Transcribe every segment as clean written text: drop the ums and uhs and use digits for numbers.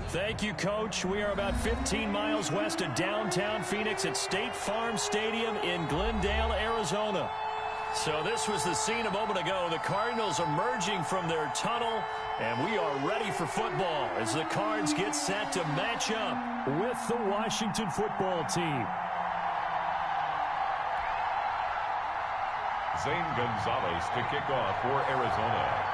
Thank you, Coach. We are about 15 miles west of downtown Phoenix at State Farm Stadium in Glendale, Arizona. So this was the scene a moment ago. The Cardinals emerging from their tunnel, and we are ready for football as the Cards get set to match up with the Washington football team. Zane Gonzalez to kick off for Arizona.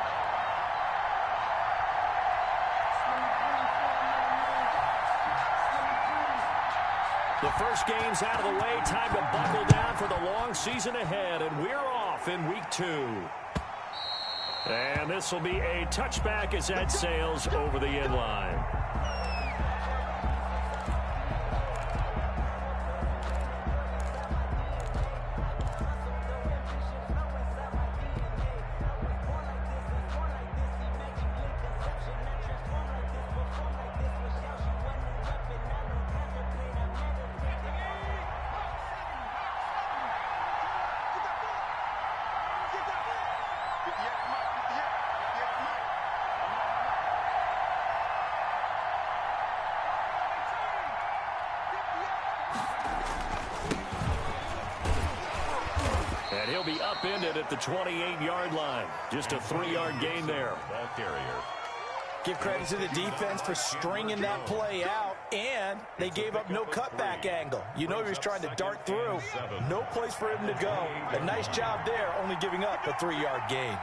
The first game's out of the way. Time to buckle down for the long season ahead, and we're off in week 2. And this will be a touchback as that sails over the end line. And he'll be upended at the 28-yard line. Just a 3-yard gain there. Ball carrier. Give credit to the defense for stringing that play out, and they gave up no cutback angle. You know he was trying to dart through. No place for him to go. A nice job there, only giving up a 3-yard gain.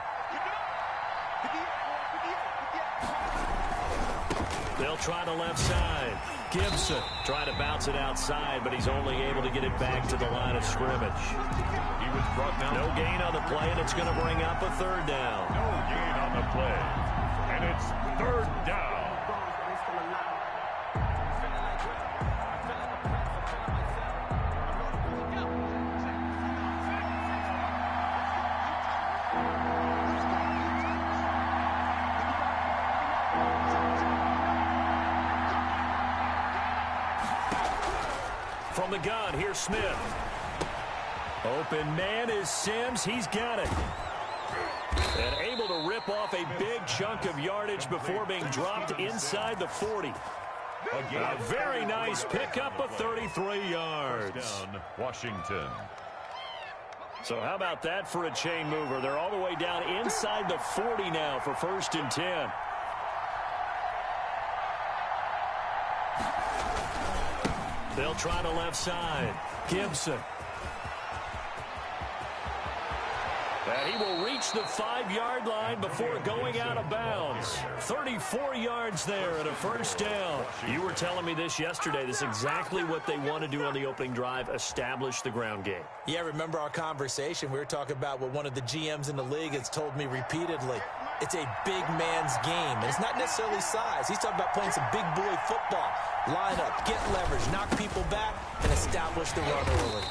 They'll try the left side. Gibson trying to bounce it outside, but he's only able to get it back to the line of scrimmage. He was brought down. No gain on the play, and it's going to bring up a 3rd down. No gain on the play. And it's 3rd down. From the gun, here's Smith. Open man is Sims. He's got it. And able to rip off a big chunk of yardage before being dropped inside the 40. A very nice pickup of 33 yards. Down, Washington. So how about that for a chain mover? They're all the way down inside the 40 now for 1st and 10. They'll try the left side. Gibson. And he will reach the 5-yard line before going out of bounds. 34 yards there and a 1st down. You were telling me this yesterday. This is exactly what they want to do on the opening drive, establish the ground game. Yeah, remember our conversation? We were talking about what one of the GMs in the league has told me repeatedly. It's a big man's game, and it's not necessarily size. He's talking about playing some big boy football. Line up, get leverage, knock people back, and establish the run early.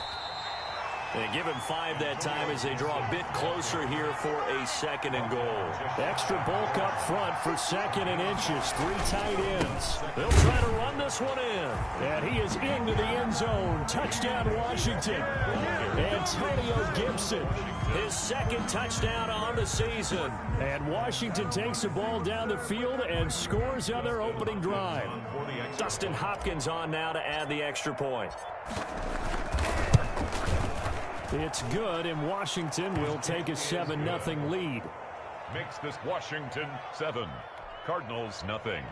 They give him 5 that time as they draw a bit closer here for a 2nd and goal. Extra bulk up front for 2nd and inches. 3 tight ends. They'll try to run this one in. And he is into the end zone. Touchdown, Washington. Antonio Gibson. His 2nd touchdown on the season. And Washington takes the ball down the field and scores on their opening drive. Dustin Hopkins on now to add the extra point. It's good, and Washington will take a 7-0 lead. Makes this Washington 7. Cardinals nothing.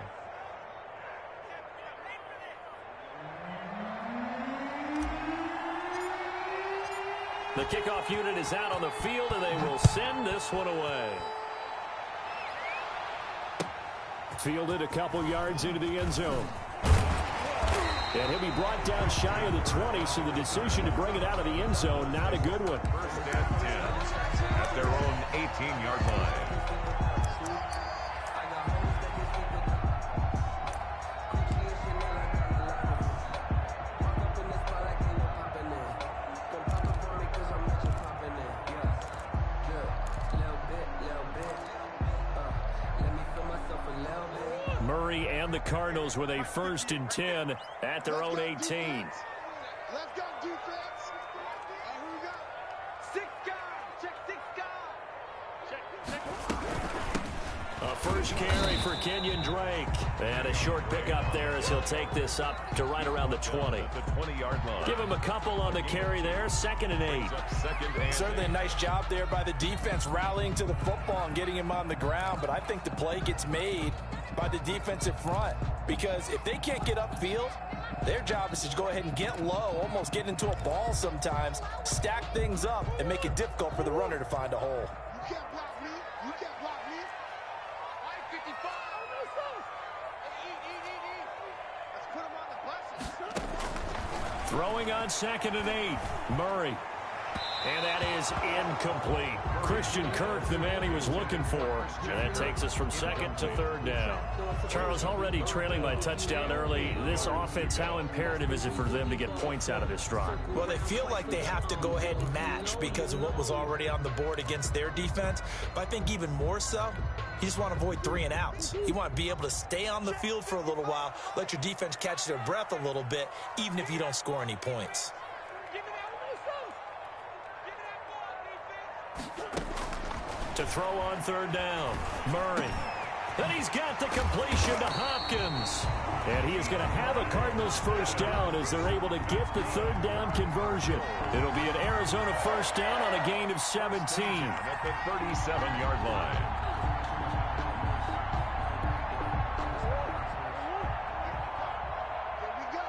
The kickoff unit is out on the field, and they will send this one away. Fielded a couple yards into the end zone. And he'll be brought down shy of the 20, so the decision to bring it out of the end zone, not a good one. 1st and 10 at their own 18-yard line. Murray and the Cardinals with a 1st and 10 at their own 18. Let's go, defense. Here we go. 6 guard. Check 6 guard. Check. A first carry for Kenyon Drake. And a short pickup there as he'll take this up to right around the 20. At the 20-yard line. Give him a couple on the carry there. 2nd and 8. Certainly a nice job there by the defense rallying to the football and getting him on the ground. But I think the play gets made by the defensive front. Because if they can't get upfield, their job is to go ahead and get low, almost get into a ball sometimes, stack things up, and make it difficult for the runner to find a hole. You can't block me. You can't block me. 55. Let's put him on the buses. Throwing on 2nd and 8. Murray. And that is incomplete. Christian Kirk, the man he was looking for. And that takes us from 2nd to 3rd down. Charles, already trailing by touchdown early. This offense, how imperative is it for them to get points out of this drive? Well, they feel like they have to go ahead and match because of what was already on the board against their defense. But I think even more so, you just want to avoid 3 and outs. You want to be able to stay on the field for a little while, let your defense catch their breath a little bit, even if you don't score any points. To throw on 3rd down, Murray. Then he's got the completion to Hopkins. And he is going to have a Cardinals 1st down as they're able to get the 3rd down conversion. It'll be an Arizona 1st down on a gain of 17. At the 37-yard line. Here we go.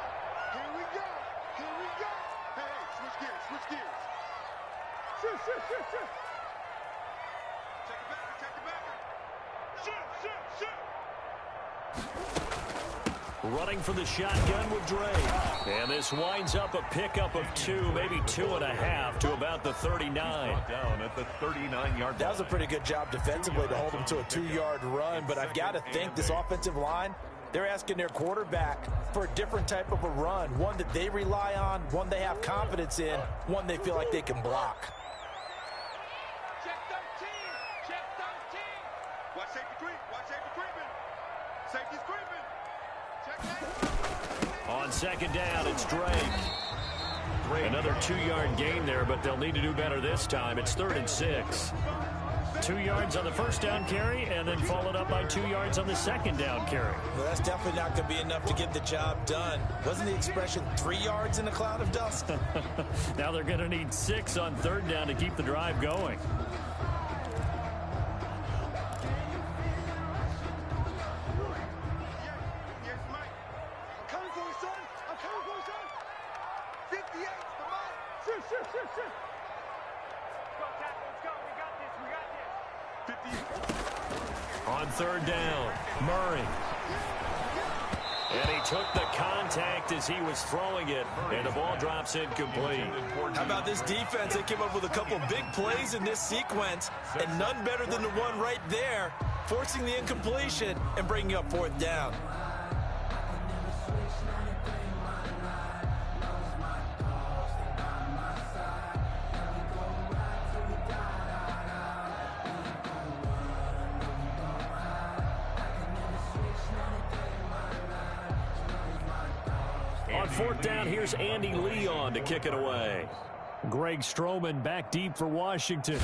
Here we go. Here we go. Hey, switch gears. Switch gears. Shoot. Check it back. Shoot. Running for the shotgun with Drake. And this winds up a pickup of 2, maybe 2.5 to about the 39. Down at the 39-yard line. That was a pretty good job defensively to hold them to a 2-yard run, but I've got to think this offensive line, they're asking their quarterback for a different type of a run, one that they rely on, one they have confidence in, one they feel like they can block. Check 13. Check 13. Watch safety creep. Watch safety creeping. Safety's creeping. On 2nd down, it's Drake. Another 2-yard gain there, but they'll need to do better this time. It's 3rd and 6. 2 yards on the 1st down carry, and then followed up by 2 yards on the 2nd down carry. Well, that's definitely not going to be enough to get the job done. Wasn't the expression 3 yards in a cloud of dust? Now they're going to need 6 on 3rd down to keep the drive going. Here's Mike. I'm coming for you, son. I'm coming for you, son. 58 for Mike. Shoot. Let's go, Tackle. Let's go. We got this. 58. On 3rd down, Murray. And he took the contact as he was throwing it, and the ball drops incomplete. How about this defense? They came up with a couple big plays in this sequence, and none better than the one right there, forcing the incompletion and bringing up 4th down. On 4th down, here's Andy Leon to kick it away. Greg Stroman back deep for Washington.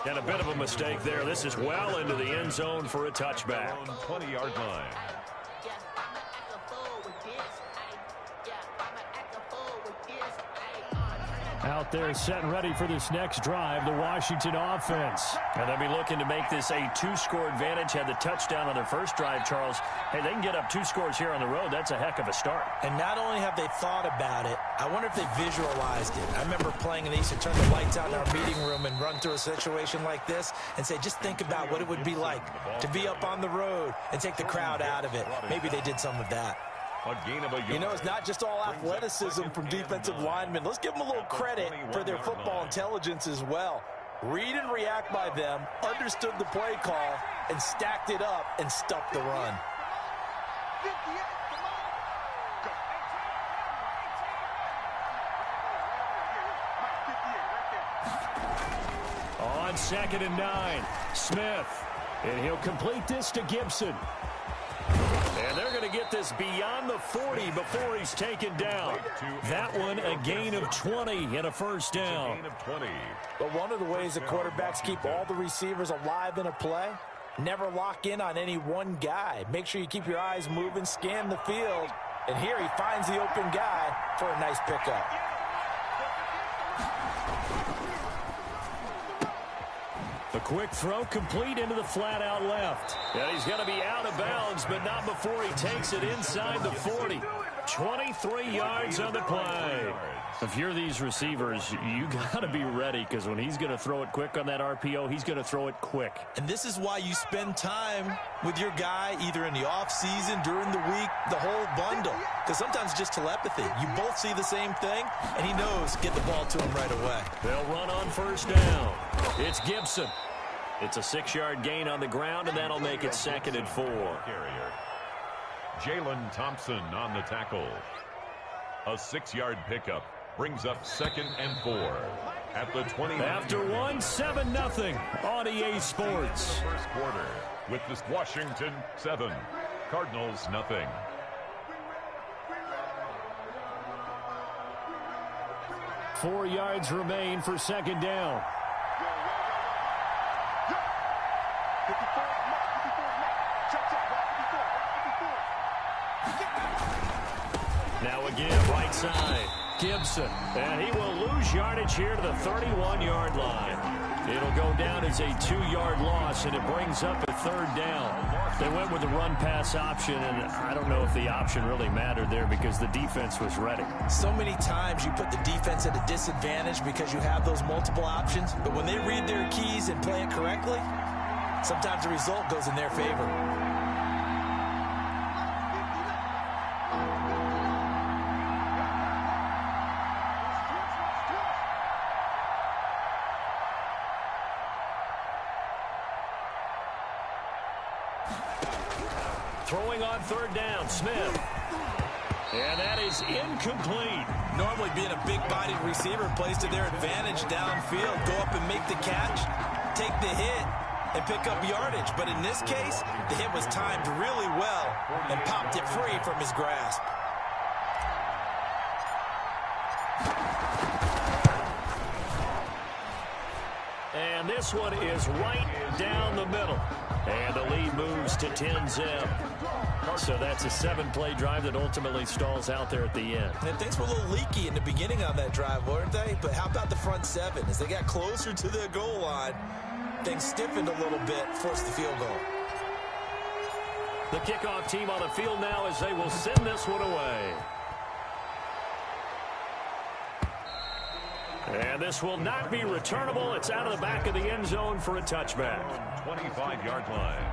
And a bit of a mistake there. This is well into the end zone for a touchback. 20-yard line. Out there set and ready for this next drive, the Washington offense. And they'll be looking to make this a 2-score advantage. Had the touchdown on their first drive, Charles. Hey, they can get up 2 scores here on the road. That's a heck of a start. And not only have they thought about it, I wonder if they visualized it. I remember playing and they used to turn the lights out in our meeting room and run through a situation like this and say, just think about what it would be like to be up on the road and take the crowd out of it. Maybe they did some of that. You know, it's not just all athleticism from defensive linemen. Let's give them a little credit for their football intelligence as well. Read and react by them, understood the play call, and stacked it up and stuffed the run. 58. Come on. Go. Mike, 58 right there. 2nd and 9. Smith. And he'll complete this to Gibson. And they're going to get this beyond the 40 before he's taken down. That one a gain of 20 and a first down. But one of the ways the quarterbacks keep all the receivers alive in a play, never lock in on any one guy. Make sure you keep your eyes moving, scan the field. And here he finds the open guy for a nice pickup. The quick throw complete into the flat out left. And he's going to be out of bounds, but not before he takes it inside the 40. 23 yards on the play. If you're these receivers, you got to be ready, because when he's going to throw it quick on that RPO, he's going to throw it quick. And this is why you spend time with your guy either in the offseason, during the week, the whole bundle. Because sometimes it's just telepathy. You both see the same thing, and he knows get the ball to him right away. They'll run on first down. It's Gibson. It's a 6-yard gain on the ground, and that'll make it 2nd and 4. Jalen Thompson on the tackle. A 6-yard pickup brings up 2nd and 4 at the 20. After one, 7-0 on EA Sports. First quarter with this Washington 7, Cardinals nothing. Four yards remain for 2nd down. Now again, right side, Gibson. And he will lose yardage here to the 31-yard line. It'll go down as a 2-yard loss, and it brings up a 3rd down. They went with the run-pass option, and I don't know if the option really mattered there because the defense was ready. So many times you put the defense at a disadvantage because you have those multiple options, but when they read their keys and play it correctly, sometimes the result goes in their favor. Throwing on 3rd down, Smith. And that is incomplete. Normally being a big-bodied receiver plays to their advantage downfield. Go up and make the catch, take the hit, and pick up yardage. But in this case, the hit was timed really well and popped it free from his grasp. And this one is right down the middle. And the lead moves to 10-zip. So that's a 7-play drive that ultimately stalls out there at the end. And things were a little leaky in the beginning on that drive, weren't they? But how about the front 7? As they got closer to the goal line, things stiffened a little bit, forced the field goal. The kickoff team on the field now as they will send this one away. And this will not be returnable. It's out of the back of the end zone for a touchback. 25-yard line.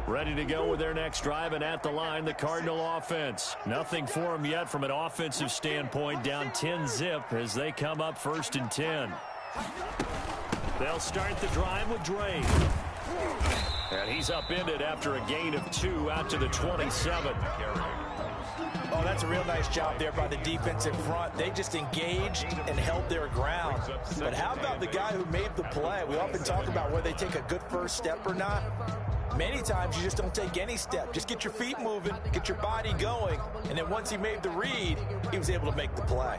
Ready to go with their next drive, and at the line, the Cardinal offense. Nothing for them yet from an offensive standpoint, down 10-zip as they come up 1st and 10. They'll start the drive with Drake. And he's upended after a gain of 2 out to the 27. Oh, that's a real nice job there by the defensive front. They just engaged and held their ground. But how about the guy who made the play? We often talk about whether they take a good first step or not. Many times you just don't take any step. Just get your feet moving, get your body going, and then once he made the read, he was able to make the play.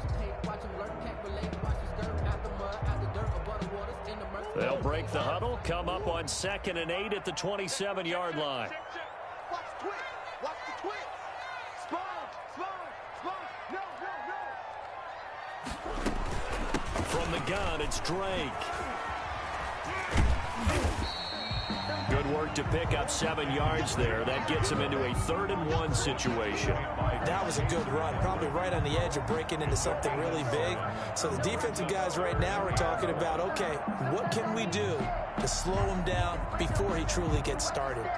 They'll break the huddle, come up on 2nd and 8 at the 27-yard line. Watch the twist. Watch the twist. Spawn. No. From the gun, it's Drake. Good work to pick up 7 yards there. That gets him into a 3rd and 1 situation. That was a good run, probably right on the edge of breaking into something really big. So the defensive guys right now are talking about, okay, what can we do to slow him down before he truly gets started?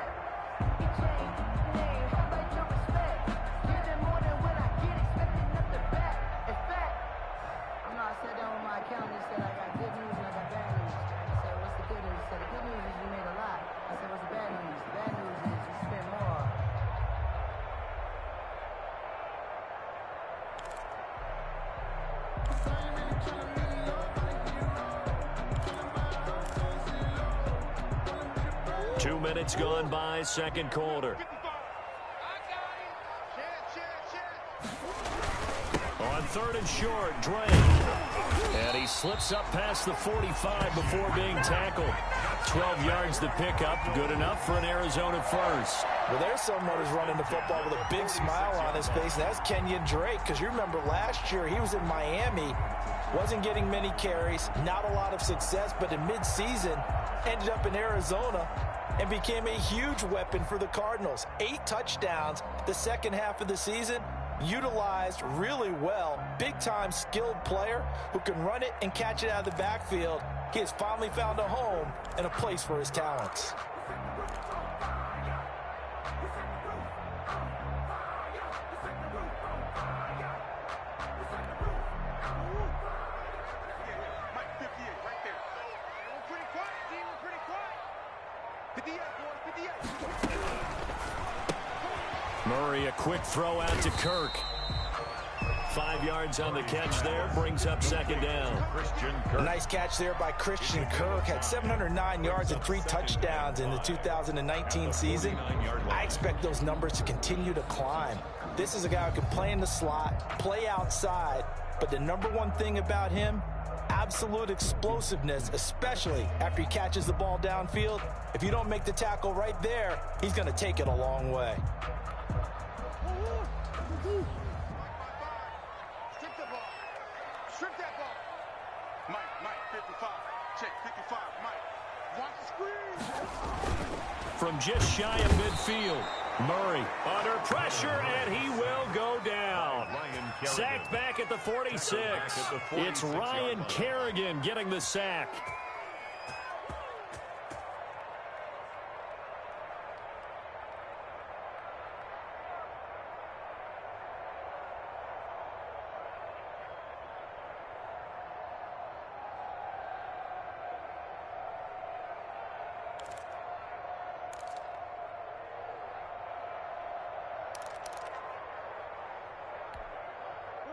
2 minutes gone by, second quarter. On third and short, Drake. And he slips up past the 45 before being tackled. 12 yards to pick up. Good enough for an Arizona first. Well, there's someone who's running the football with a big smile on his face, and that's Kenyon Drake. Because you remember last year he was in Miami, wasn't getting many carries, not a lot of success, but in midseason ended up in Arizona and became a huge weapon for the Cardinals. 8 touchdowns the second half of the season. Utilized really well. Big-time skilled player who can run it and catch it out of the backfield. He has finally found a home and a place for his talents. Mike, 58, right there. We're pretty quiet, team. We're pretty quiet. 58, boys, 58. Murray, a quick throw out to Kirk. 5 yards on the catch there, brings up second down. A nice catch there by Christian Kirk. Had 709 yards and 3 touchdowns in the 2019 season. I expect those numbers to continue to climb. This is a guy who can play in the slot, play outside, but the number one thing about him, absolute explosiveness, especially after he catches the ball downfield. If you don't make the tackle right there, he's going to take it a long way. Strip the ball. Strip that ball. Mike, 55. Check, 55. Mike, watch the screen. From just shy of midfield, Murray under pressure, and he will go down. Sacked back at the 46. It's Ryan Kerrigan getting the sack.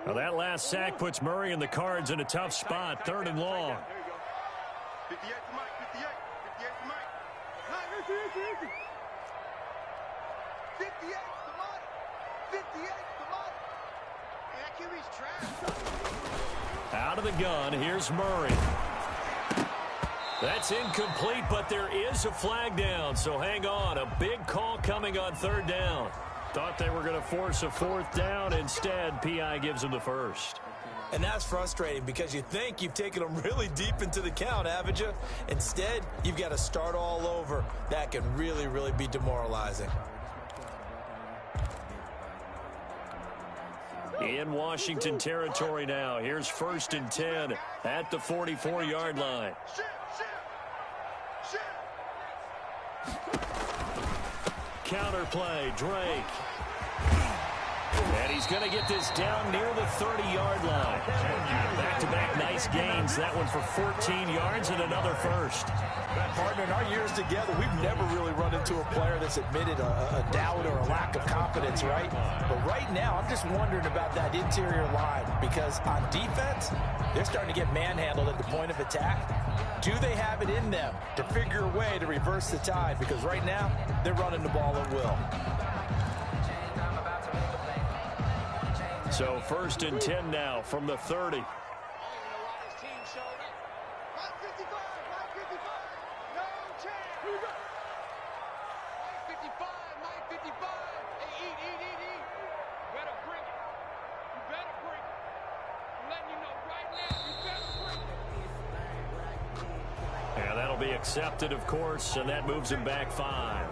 Well, that last sack puts Murray and the Cards in a tough spot, 3rd and long. There you go. 58 to Mike, 58. 58 to Mike. Mike, easy. 58 to Mike. 58 to Mike. And that QB's trash. Out of the gun, here's Murray. That's incomplete, but there is a flag down, so hang on. A big call coming on 3rd down. Thought they were going to force a 4th down. Instead, P.I. gives them the first. And that's frustrating because you think you've taken them really deep into the count, haven't you? Instead, you've got to start all over. That can really, really be demoralizing. In Washington territory now. Here's 1st and 10 at the 44-yard line. Counter play, Drake. And he's going to get this down near the 30-yard line. Back-to-back nice gains. That one for 14 yards and another first. Partner, in our years together, we've never really run into a player that's admitted a doubt or a lack of confidence, right? But right now, I'm just wondering about that interior line because on defense, they're starting to get manhandled at the point of attack. Do they have it in them to figure a way to reverse the tide? Because right now, they're running the ball at will. So 1st and 10 now from the 30. Yeah, that'll be accepted, of course, and that moves him back 5.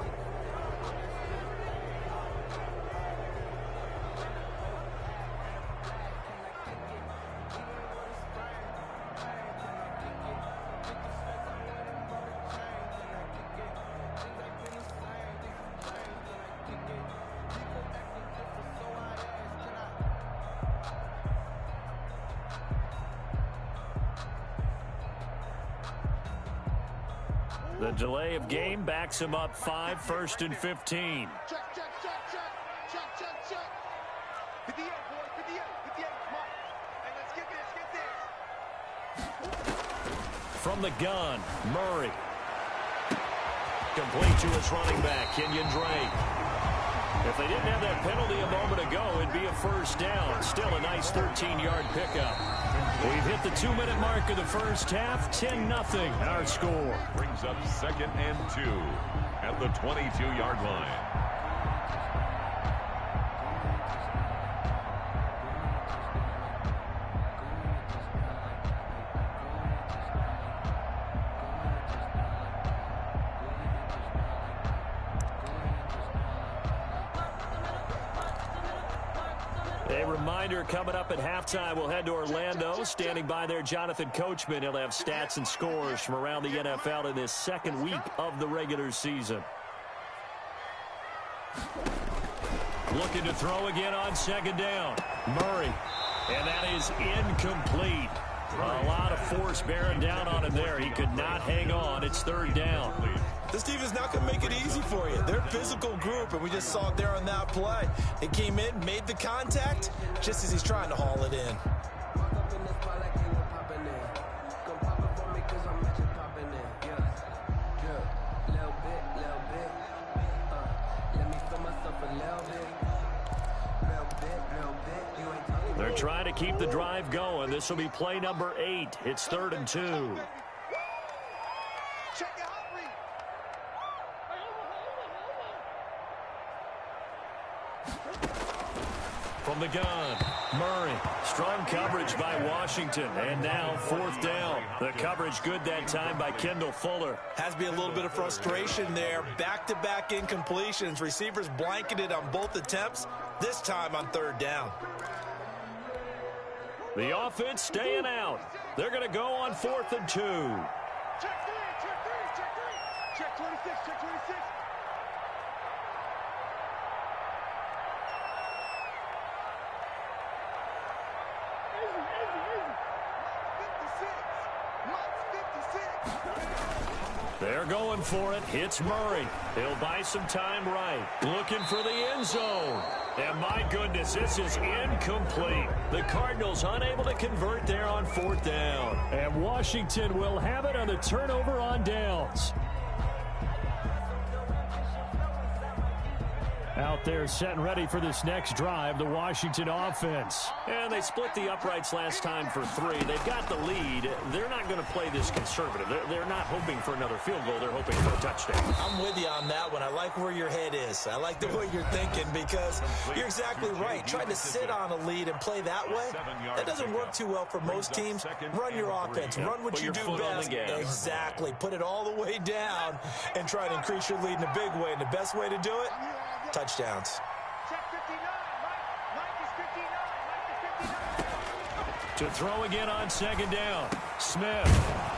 The delay of game backs him up 5, 1st and 15. Check. 58, boys, 58. 58, come on. Hey, let's get this. From the gun, Murray. Complete to his running back, Kenyon Drake. If they didn't have that penalty a moment ago, it'd be a first down. Still a nice 13-yard pickup. We've hit the 2-minute mark of the first half. 10-0 our score. Brings up 2nd and 2 at the 22-yard line. A reminder, coming up at halftime, we'll head to Orlando. Standing by there, Jonathan Coachman. He'll have stats and scores from around the NFL in this second week of the regular season. Looking to throw again on 2nd down. Murray. And that is incomplete. A lot of force bearing down on him there. He could not hang on. It's 3rd down. This team is not going to make it easy for you. They're a physical group, and we just saw it there on that play. They came in, made the contact, just as he's trying to haul it in. They're trying to keep the drive going. This will be play number 8. It's 3rd and 2. From the gun, Murray. Strong coverage by Washington. And now 4th down. The coverage good that time by Kendall Fuller. Has to be a little bit of frustration there. Back-to-back incompletions. Receivers blanketed on both attempts. This time on 3rd down. The offense staying out. They're going to go on 4th and 2. Check 3, check 3, check 3. Check 26, check 26. They're going for it. Hits Murray. He'll buy some time right. Looking for the end zone. And my goodness, this is incomplete. The Cardinals unable to convert there on 4th down. And Washington will have it on the turnover on downs. Out there set and ready for this next drive, the Washington offense. And they split the uprights last time for 3. They've got the lead. They're not going to play this conservative. They're not hoping for another field goal. They're hoping for a touchdown. I'm with you on that one. I like where your head is. I like the way you're thinking because you're exactly right. Trying to sit on a lead and play that way, that doesn't work too well for most teams. Run your offense. Run what you do best. Exactly. Put it all the way down and try to increase your lead in a big way. And the best way to do it, touchdowns. Check 59. Mike is 59. Mike is 59. To throw again on 2nd down. Smith.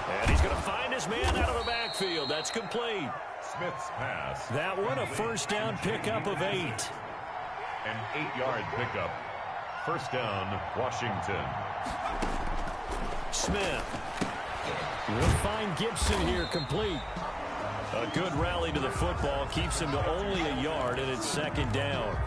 And he's going to find his man out of the backfield. That's complete. Smith's pass. That one a 1st down pickup of 8. An 8-yard pickup. 1st down, Washington. Smith. We'll find Gibson here complete. A good rally to the football keeps him to only a yard, and it's 2nd down.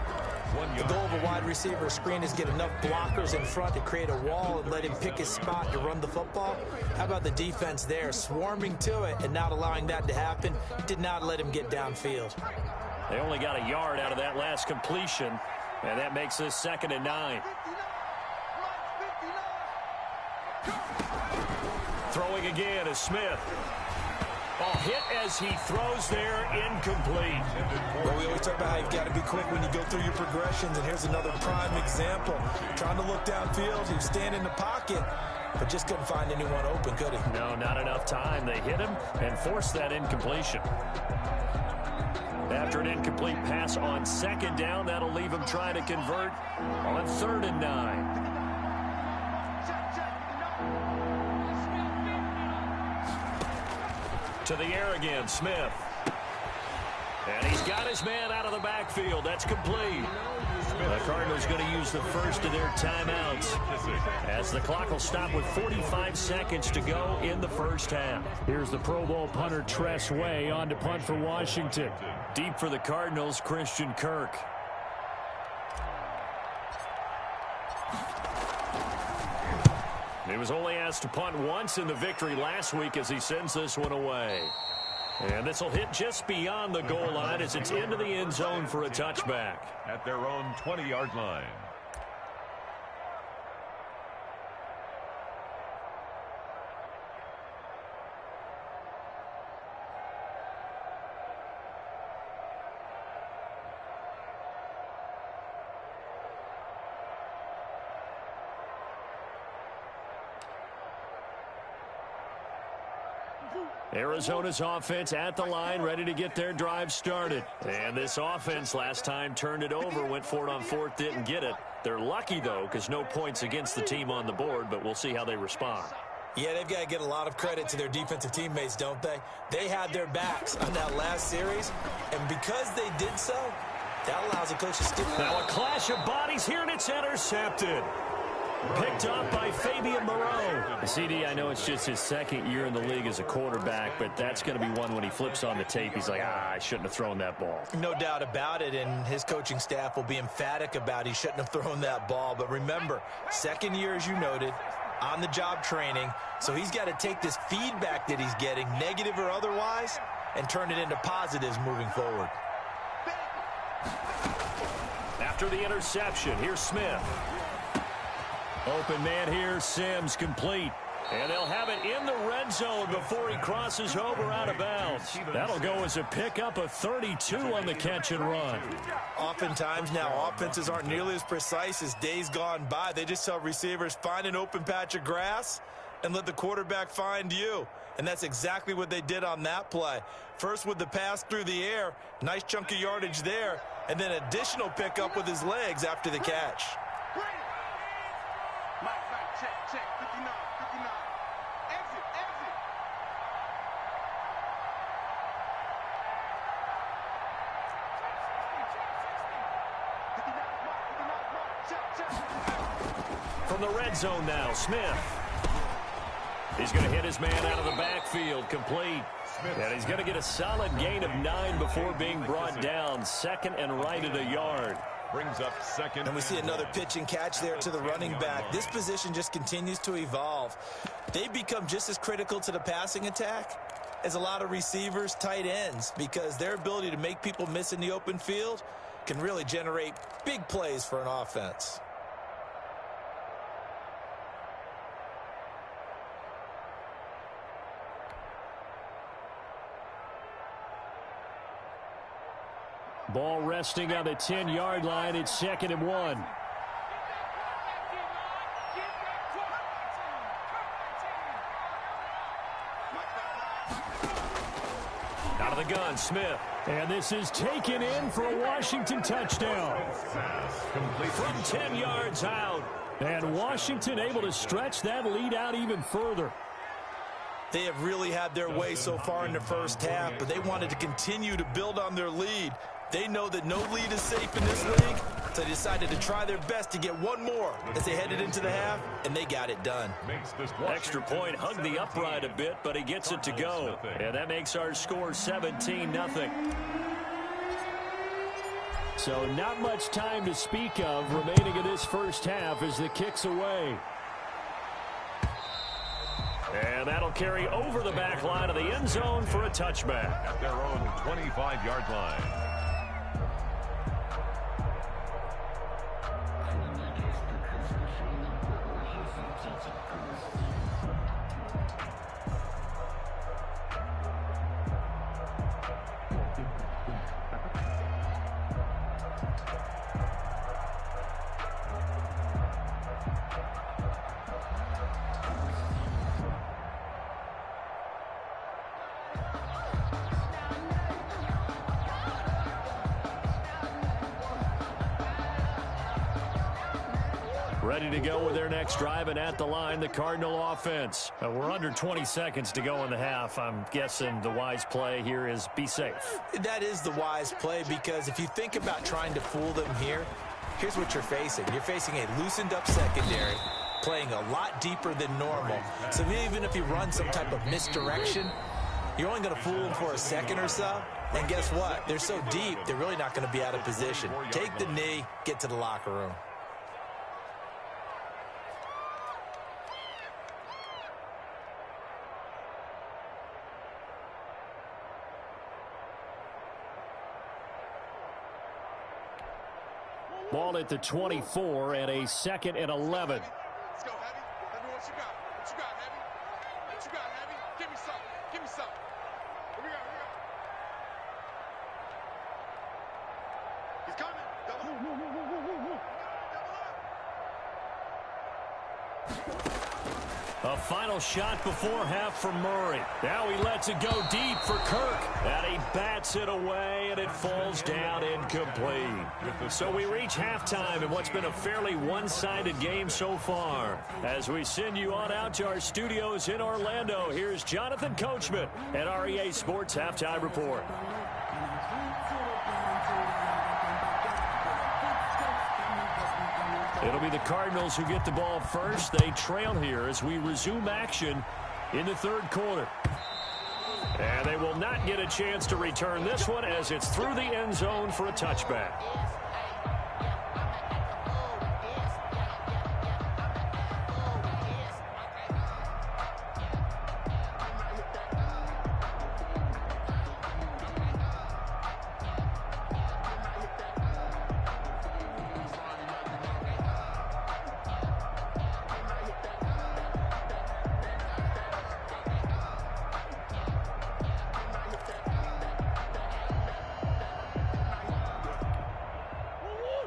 The goal of a wide receiver screen is get enough blockers in front to create a wall and let him pick his spot to run the football. How about the defense there, swarming to it and not allowing that to happen? Did not let him get downfield. They only got a yard out of that last completion, and that makes this 2nd and 9. Throwing again is Smith. Ball hit as he throws there, incomplete. Well, we always talk about how you've got to be quick when you go through your progressions, and here's another prime example. Trying to look downfield, he was standing in the pocket, but just couldn't find anyone open, could he? No, not enough time. They hit him and forced that incompletion. After an incomplete pass on 2nd down, that'll leave him trying to convert on 3rd and 9. To the air again, Smith. And he's got his man out of the backfield. That's complete. The Cardinals going to use the first of their timeouts as the clock will stop with 45 seconds to go in the first half. Here's the Pro Bowl punter Tress Way on to punt for Washington. Deep for the Cardinals, Christian Kirk. He was only asked to punt once in the victory last week as he sends this one away. And this will hit just beyond the goal line as it's into the end zone for a touchback. At their own 20-yard line. Arizona's offense at the line, ready to get their drive started. And this offense last time turned it over, went for it on fourth, didn't get it. They're lucky, though, because no points against the team on the board, but we'll see how they respond. Yeah, they've got to get a lot of credit to their defensive teammates, don't they? They had their backs on that last series, and because they did so, that allows the coach to stick. Now a clash of bodies here, and it's intercepted. Picked up by Fabian Moreau. CD, I know it's just his second year in the league as a quarterback, but that's going to be one when he flips on the tape. He's like, I shouldn't have thrown that ball. No doubt about it, and his coaching staff will be emphatic about he shouldn't have thrown that ball. But remember, second year, as you noted, on-the-job training, so he's got to take this feedback that he's getting, negative or otherwise, and turn it into positives moving forward. After the interception, here's Smith. Open man here, Sims complete. And they'll have it in the red zone before he crosses over out of bounds. That'll go as a pickup of 32 on the catch and run. Oftentimes now, offenses aren't nearly as precise as days gone by. They just tell receivers, find an open patch of grass and let the quarterback find you. And that's exactly what they did on that play. First with the pass through the air, nice chunk of yardage there, and then additional pickup with his legs after the catch. Check, 59, 59. Exit. From the red zone now, Smith. He's going to hit his man out of the backfield, complete. And he's going to get a solid gain of 9 before being brought down. Second and right at a yard. Brings up second. And we see another pitch and catch there to the running back. This position just continues to evolve. They become just as critical to the passing attack as a lot of receivers, tight ends, because their ability to make people miss in the open field can really generate big plays for an offense. Ball resting on the 10-yard line. It's 2nd and 1. Out of the gun, Smith. And this is taken in for a Washington touchdown. From 10 yards out. And Washington able to stretch that lead out even further. They have really had their way so far in the first half, but they wanted to continue to build on their lead. They know that no lead is safe in this league, so they decided to try their best to get one more as they headed into the half, and they got it done. Extra point, hugged the upright a bit, but he gets it to go. And that makes our score 17-0. So not much time to speak of remaining in this first half as the kick's away. And that'll carry over the back line of the end zone for a touchback. At their own 25-yard line. Ready to go with their next drive, and at the line, the Cardinal offense. We're under 20 seconds to go in the half. I'm guessing the wise play here is be safe. That is the wise play, because if you think about trying to fool them here, here's what you're facing. You're facing a loosened-up secondary, playing a lot deeper than normal. So even if you run some type of misdirection, you're only going to fool them for a second or so. And guess what? They're so deep, they're really not going to be out of position. Take the knee, get to the locker room. Ball at the 24 and a 2nd and 11. Let's go, Heavy. Let me what you got. What you got, Heavy? What you got, Heavy? Give me some. Give me some. Here we go. Here we go. He's coming. Double up. Double up. A final shot before half from Murray. Now he lets it go deep for Kirk. And he bats it away, and it falls down incomplete. So we reach halftime in what's been a fairly one-sided game so far. As we send you on out to our studios in Orlando, here's Jonathan Coachman at REA Sports Halftime Report. It'll be the Cardinals who get the ball first. They trail here as we resume action in the third quarter. And they will not get a chance to return this one as it's through the end zone for a touchback.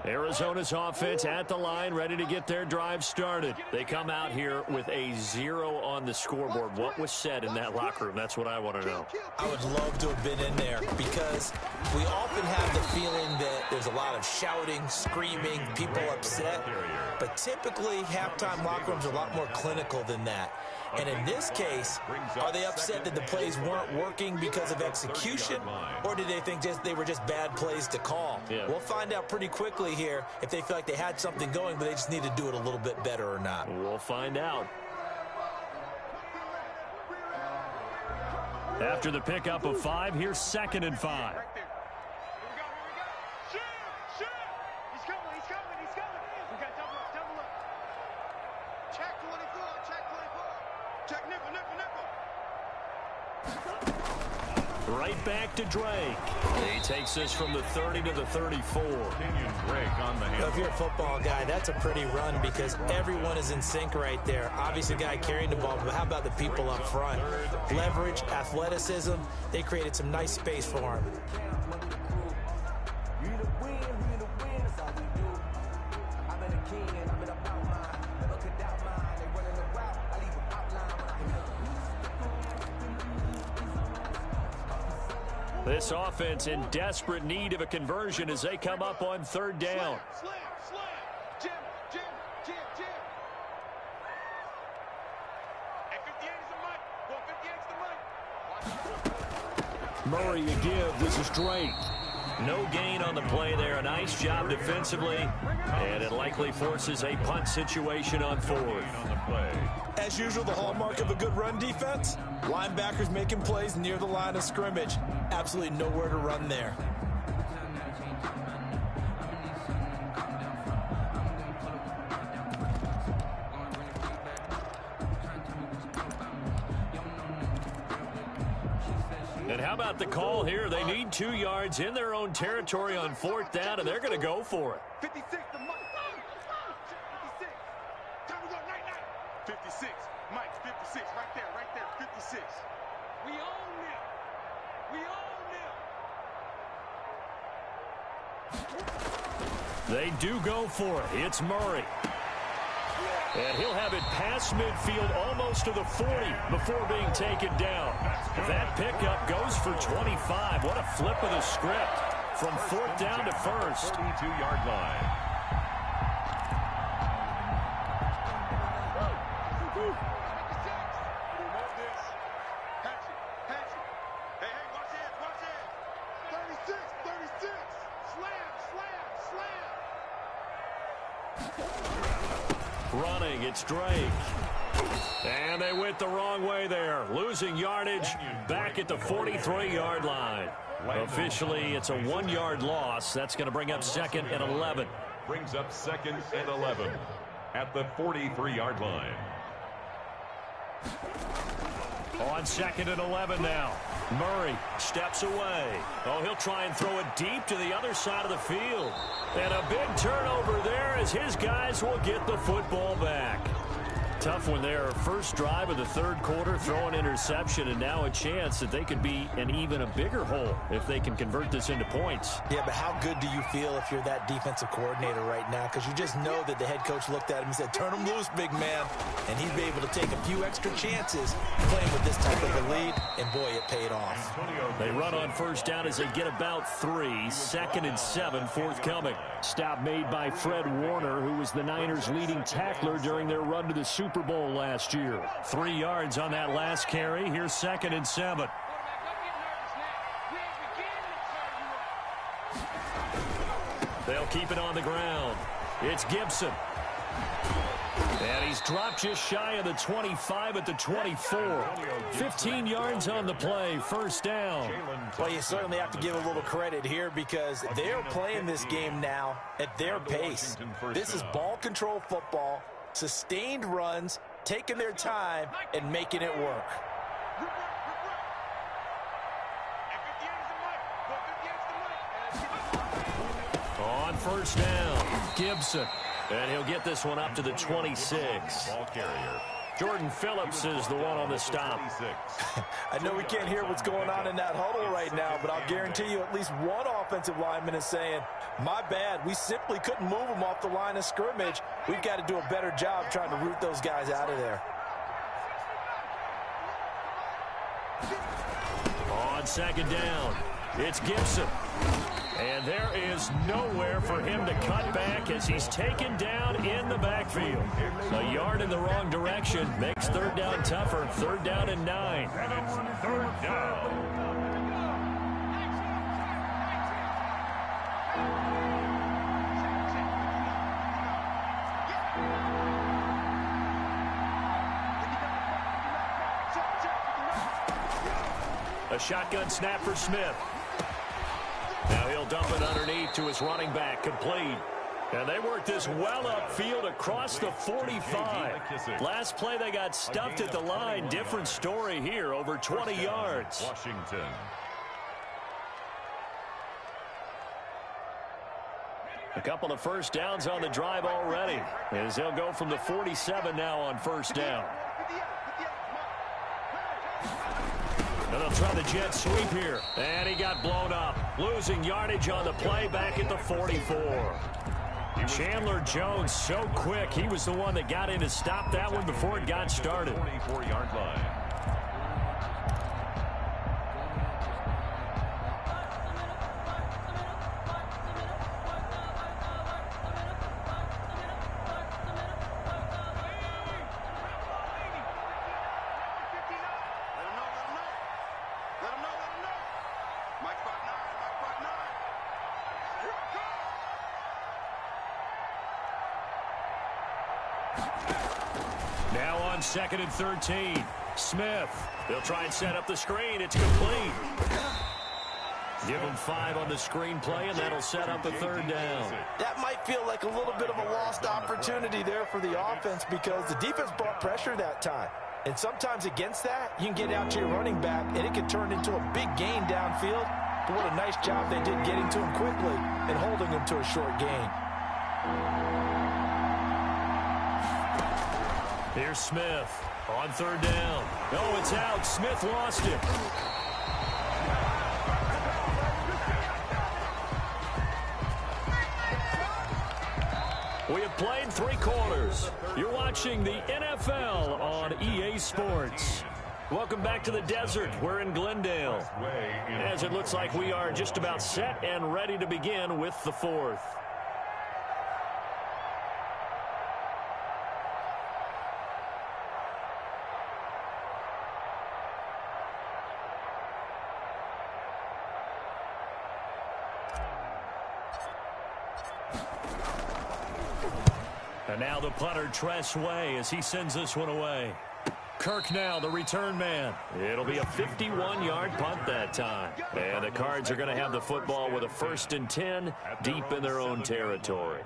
Arizona's offense at the line, ready to get their drive started. They come out here with a 0 on the scoreboard. What was said in that locker room? That's what I want to know. I would love to have been in there because we often have the feeling that there's a lot of shouting, screaming, people upset. But typically, halftime locker rooms are a lot more clinical than that. And in this case, are they upset that the plays weren't working because of execution? Or did they think they were just bad plays to call? Yeah. We'll find out pretty quickly here if they feel like they had something going, but they just need to do it a little bit better or not. We'll find out. After the pickup of 5, here's 2nd and 5. Right there. Here we go. Here we go. Shoot. Shoot. He's coming. He's coming. He's coming. We got double up. Double up. Check 24. Check 24. Check nickel. Nickel. Nickel. Right back to Drake. He takes us from the 30 to the 34. Drake on the hand. If you're a football guy, that's a pretty run because everyone is in sync right there. Obviously, the guy carrying the ball, but how about the people up front? Leverage, athleticism, they created some nice space for him. This offense in desperate need of a conversion as they come up on 3rd down. Slam. Slam. Jam. Jam. Jam. Jam. Hey, 58 is the mic. Well, 58 is the mic. Murray a give. This is Drake. No gain on the play there. A nice job defensively. And it likely forces a punt situation on 4th. On the play. As usual, the hallmark of a good run defense, linebackers making plays near the line of scrimmage. Absolutely nowhere to run there. And how about the call here? They need 2 yards in their own territory on 4th down, and they're going to go for it. 56, the mic. 56. Time to go, night, night. 56. Mike, 56. Right there, 56. We own them. We own them. They do go for it. It's Murray. And he'll have it past midfield almost to the 40 before being taken down. That pickup goes for 25. What a flip of the script from 4th down to 1st. 32-yard line. Running, it's Drake. And they went the wrong way there. Losing yardage back at the 43-yard line. Officially, it's a 1-yard loss. That's going to bring up 2nd and 11. Brings up 2nd and 11 at the 43-yard line. On 2nd and 11 now. Murray steps away. Oh, he'll try and throw it deep to the other side of the field. And a big turnover there as his guys will get the football back. Tough one there. First drive of the third quarter, throw an interception, and now a chance that they could be in even a bigger hole if they can convert this into points. Yeah, but how good do you feel if you're that defensive coordinator right now? Because you just know that the head coach looked at him and said, turn him loose, big man. And he'd be able to take a few extra chances playing with this type of a lead, and boy, it paid off. They run on first down as they get about 3. 2nd and 7 forthcoming. Stop made by Fred Warner, who was the Niners' leading tackler during their run to the Super Bowl last year. 3 yards on that last carry. Here's 2nd and 7. They'll keep it on the ground. It's Gibson. And he's dropped just shy of the 25 at the 24. 15 yards on the play. First down. Well, you certainly have to give a little credit here because they're playing this game now at their pace. This is ball control football, sustained runs, taking their time, and making it work. On first down, Gibson. And he'll get this one up to the 26. Ball carrier. Jordan Phillips is the one on the stop. I know we can't hear what's going on in that huddle right now, but I'll guarantee you at least one offensive lineman is saying, my bad, we simply couldn't move them off the line of scrimmage. We've got to do a better job trying to root those guys out of there. On 2nd down, it's Gibson. And there is nowhere for him to cut back as he's taken down in the backfield. A yard in the wrong direction makes 3rd down tougher. 3rd down and 9. And it's 3rd down. A shotgun snap for Smith. Now he'll dump it underneath to his running back, complete. And they work this well upfield across the 45. Last play they got stuffed at the line. Different story here, over 20 yards. Washington. A couple of first downs on the drive already, as they'll go from the 47 now on first down. And they'll try the jet sweep here. And he got blown up. Losing yardage on the play back at the 44. Chandler Jones so quick. He was the one that got in to stop that one before it got started. 44-yard line. Now on 2nd and 13. Smith. They'll try and set up the screen. It's complete. Give him 5 on the screenplay, and that'll set up a 3rd down. That might feel like a little bit of a lost opportunity there for the offense because the defense brought pressure that time. And sometimes against that, you can get out to your running back, and it can turn into a big gain downfield. But what a nice job they did getting to him quickly and holding him to a short gain. Here's Smith on 3rd down. Oh, it's out. Smith lost it. We have played 3 quarters. You're watching the NFL on EA Sports. Welcome back to the desert. We're in Glendale, as it looks like we are just about set and ready to begin with the 4th. And now the punter, Tress Way, as he sends this one away. Kirk now, the return man. It'll be a 51-yard punt that time. And the Cards are going to have the football with a 1st and 10 deep in their own territory.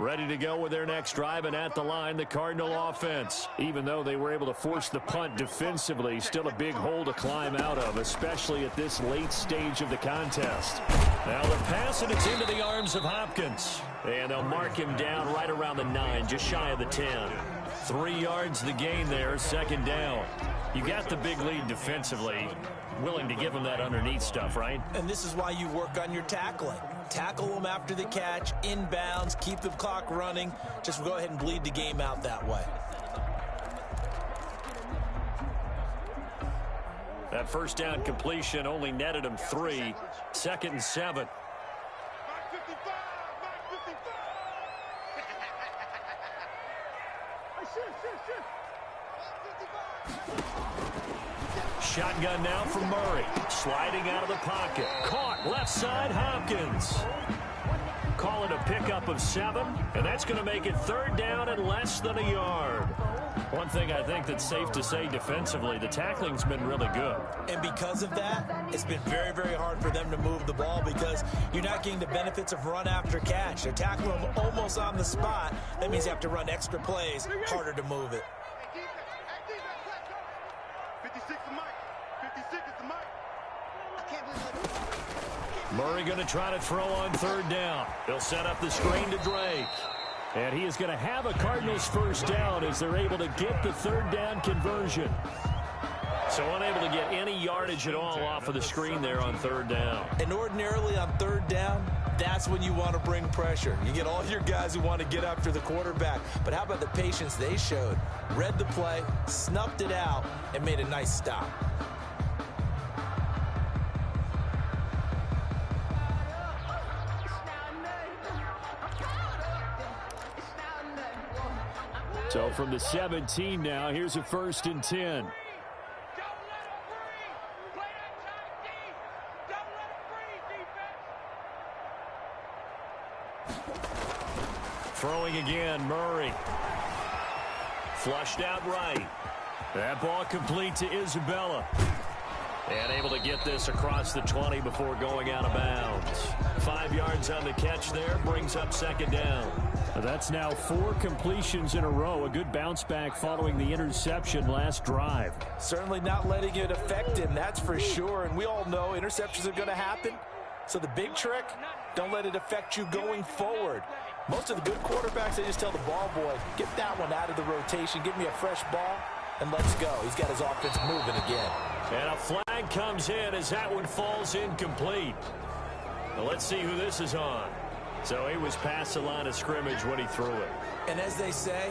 Ready to go with their next drive, and at the line, the Cardinal offense. Even though they were able to force the punt defensively, still a big hole to climb out of, especially at this late stage of the contest. Now the pass, and it's into the arms of Hopkins. And they'll mark him down right around the 9, just shy of the 10. 3 yards the gain there, second down. You got the big lead defensively. Willing to give him that underneath stuff, right? And this is why you work on your tackling. Tackle them after the catch, inbounds, keep the clock running. Just go ahead and bleed the game out that way. That first down completion only netted him 3. 2nd and 7. Shotgun now from Murray. Sliding out of the pocket. Caught left side, Hopkins. Call it a pickup of 7, and that's going to make it 3rd down and less than a yard. One thing I think that's safe to say defensively, the tackling's been really good. And because of that, it's been very, very hard for them to move the ball because you're not getting the benefits of run after catch. They're tackling them almost on the spot. That means you have to run extra plays, harder to move it. 56 is Mike. 56 is Mike. I can't believe it. Murray going to try to throw on 3rd down. He'll set up the screen to Drake. And he is going to have a Cardinals first down as they're able to get the 3rd down conversion. So unable to get any yardage at all off of the screen there on 3rd down. And ordinarily on 3rd down, that's when you want to bring pressure. You get all your guys who want to get after the quarterback. But how about the patience they showed? Read the play, snuffed it out, and made a nice stop. So from the 17 now, here's a 1st and 10. Throwing again, Murray. Flushed out right. That ball complete to Isabella. And able to get this across the 20 before going out of bounds. 5 yards on the catch there, brings up 2nd down. That's now 4 completions in a row. A good bounce back following the interception last drive. Certainly not letting it affect him, that's for sure. And we all know interceptions are going to happen. So the big trick, don't let it affect you going forward. Most of the good quarterbacks, they just tell the ball boy, get that one out of the rotation, give me a fresh ball, and let's go. He's got his offense moving again. And a flag comes in as that one falls incomplete. Now let's see who this is on. So he was past the line of scrimmage when he threw it. And as they say,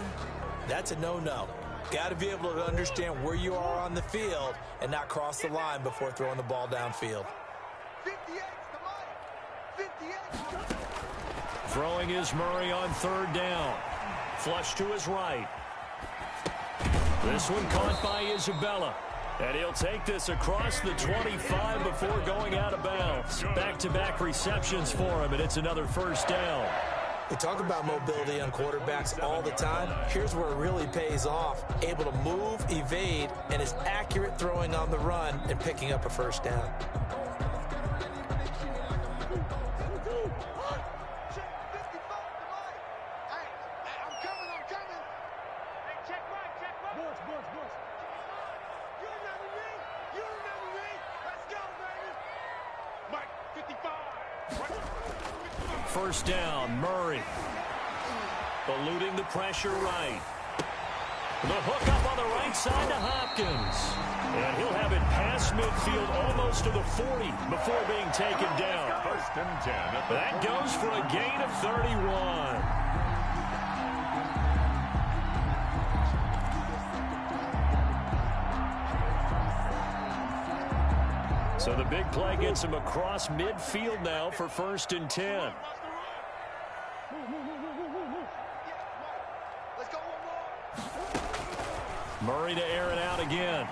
that's a no-no. Got to be able to understand where you are on the field and not cross the line before throwing the ball downfield. 58 to Mike. 58. Throwing is Murray on 3rd down. Flush to his right. This one caught by Isabella. And he'll take this across the 25 before going out of bounds. Back-to-back receptions for him, and it's another 1st down. We talk about mobility on quarterbacks all the time. Here's where it really pays off. Able to move, evade, and is accurate throwing on the run and picking up a 1st down. First down, Murray. Eluding the pressure right. The hook up on the right side to Hopkins. And he'll have it past midfield almost to the 40 before being taken down. 1st and 10. That goes for a gain of 31. So the big play gets him across midfield now for 1st and 10. Murray to air it out again.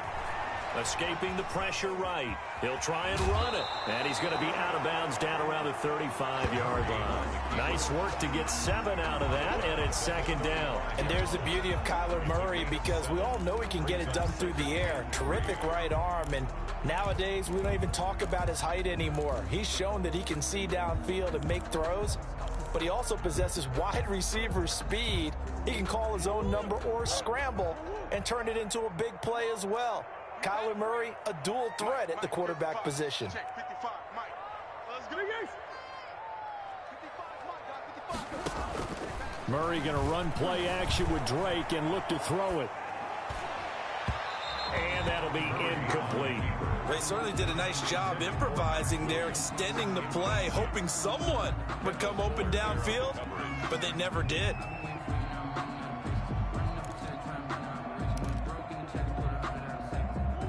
Escaping the pressure right. He'll try and run it. And he's going to be out of bounds down around the 35-yard line. Nice work to get 7 out of that, and it's 2nd down. And there's the beauty of Kyler Murray because we all know he can get it done through the air. Terrific right arm, and nowadays we don't even talk about his height anymore. He's shown that he can see downfield and make throws. but he also possesses wide receiver speed. He can call his own number or scramble and turn it into a big play as well. Kyler Murray, a dual threat at the quarterback position. Check 55, Mike. Let's go. Murray going to run play action with Drake and look to throw it. And that'll be incomplete. They certainly did a nice job improvising there, extending the play, hoping someone would come open downfield, but they never did.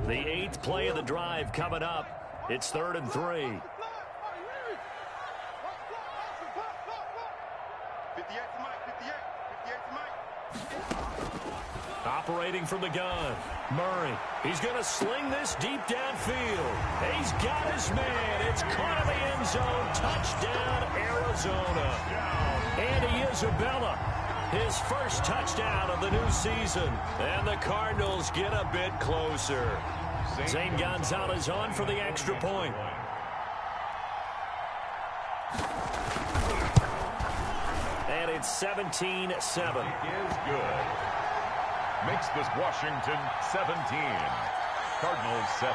The 8th play of the drive coming up. It's 3rd and 3. 58 to Mike, 58 to Mike. Operating from the gun. Murray. He's going to sling this deep downfield. He's got his man. It's caught in the end zone. Touchdown, Arizona. Andy Isabella, his first touchdown of the new season. And the Cardinals get a bit closer. Zane Gonzalez on for the extra point. And it's 17-7. Is good. Makes this Washington 17. Cardinals 7.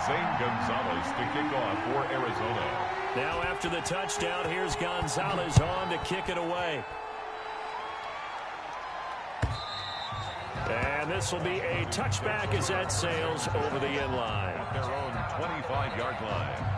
Zane Gonzalez to kick off for Arizona. Now after the touchdown, here's Gonzalez on to kick it away. And this will be a touchback as that sails over the end line. At their own 25-yard line.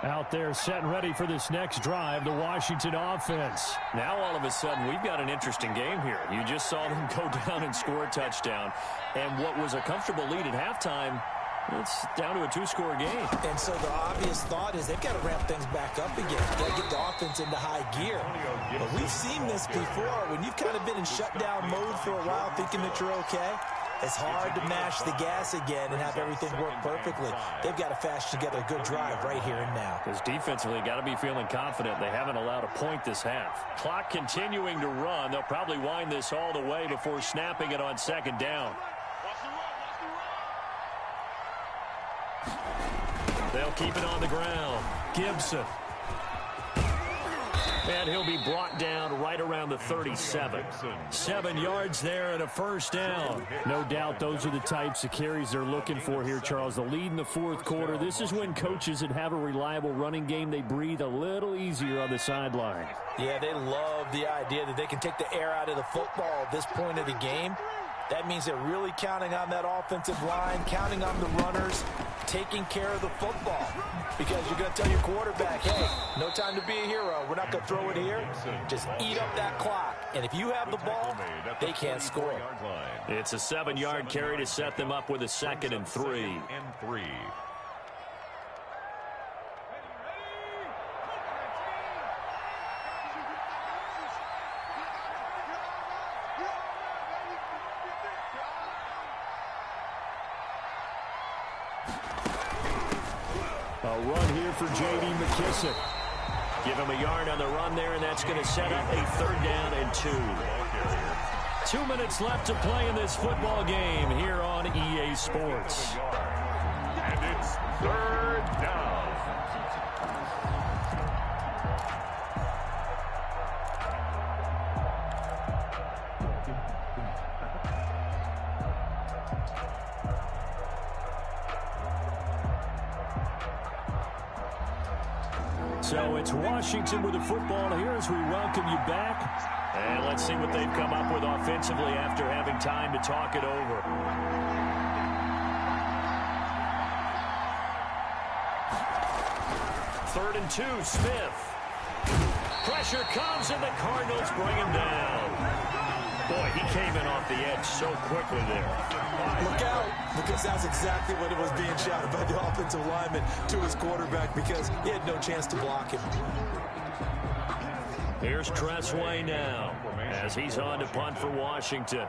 Out there set and ready for this next drive, the Washington offense. Now all of a sudden we've got an interesting game here. You just saw them go down and score a touchdown. And what was a comfortable lead at halftime, it's down to a 2-score game. And so the obvious thought is they've got to ramp things back up again. Got to get the offense into high gear. But we've seen this before. When you've kind of been in shutdown mode for a while thinking that you're okay, it's hard to mash the gas again and have everything work perfectly. They've got to fashion together a good drive right here and now. Because defensively, got to be feeling confident. They haven't allowed a point this half. Clock continuing to run. They'll probably wind this all the way before snapping it on 2nd down. They'll keep it on the ground. Gibson. And he'll be brought down right around the 37. 7 yards there and a first down. No doubt those are the types of carries they're looking for here, Charles. The lead in the 4th quarter. This is when coaches that have a reliable running game, they breathe a little easier on the sideline. Yeah, they love the idea that they can take the air out of the football at this point of the game. That means they're really counting on that offensive line, counting on the runners, taking care of the football. Because you're going to tell your quarterback, hey, no time to be a hero. We're not going to throw it here. Just eat up that clock. And if you have the ball, they can't score. It's a 7-yard carry to set them up with a 2nd and 3. A run here for J.D. McKissick. Give him a yard on the run there, and that's going to set up a 3rd down and 2. 2 minutes left to play in this football game here on EA Sports. And it's 3rd down. So it's Washington with the football here as we welcome you back. And let's see what they've come up with offensively after having time to talk it over. Third and 2, Smith. Pressure comes and the Cardinals bring him down. Boy, he came in off the edge so quickly there. Look out, because that's exactly what it was being shouted by the offensive lineman to his quarterback, because he had no chance to block him. Here's Tressway now as he's on to punt for Washington.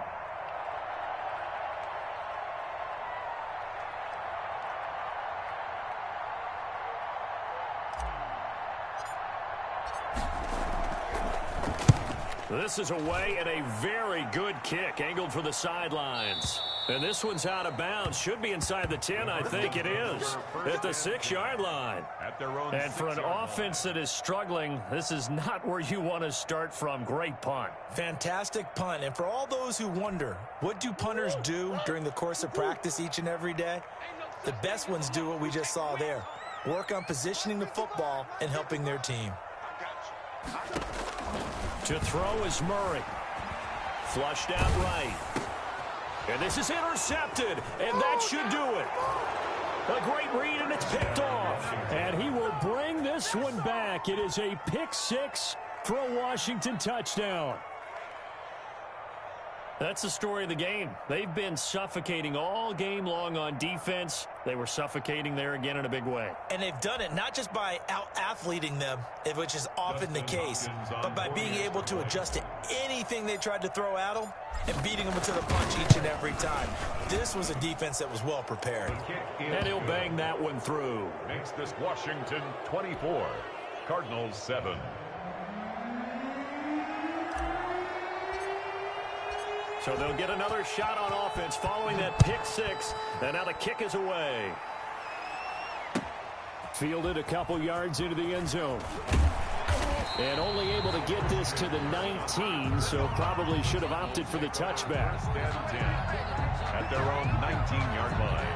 This is away and a very good kick angled for the sidelines. And this one's out of bounds. Should be inside the 10, I think it is. At the 6-yard line. And for an offense that is struggling, this is not where you want to start from. Great punt. Fantastic punt. And for all those who wonder, what do punters do during the course of practice each and every day? The best ones do what we just saw there. Work on positioning the football and helping their team. To throw is Murray. Flushed out right. And this is intercepted, and that should do it. A great read, and it's picked off. And he will bring this one back. It is a pick six for a Washington touchdown. That's the story of the game. They've been suffocating all game long on defense. They were suffocating there again in a big way. And they've done it not just by out-athleting them, which is often the case, but by being able to adjust to anything they tried to throw at them and beating them to the punch each and every time. This was a defense that was well prepared. And he'll bang that one through. Makes this Washington 24, Cardinals 7. So they'll get another shot on offense following that pick six. And now the kick is away. Fielded a couple yards into the end zone. And only able to get this to the 19, so probably should have opted for the touchback. First and 10 at their own 19-yard line.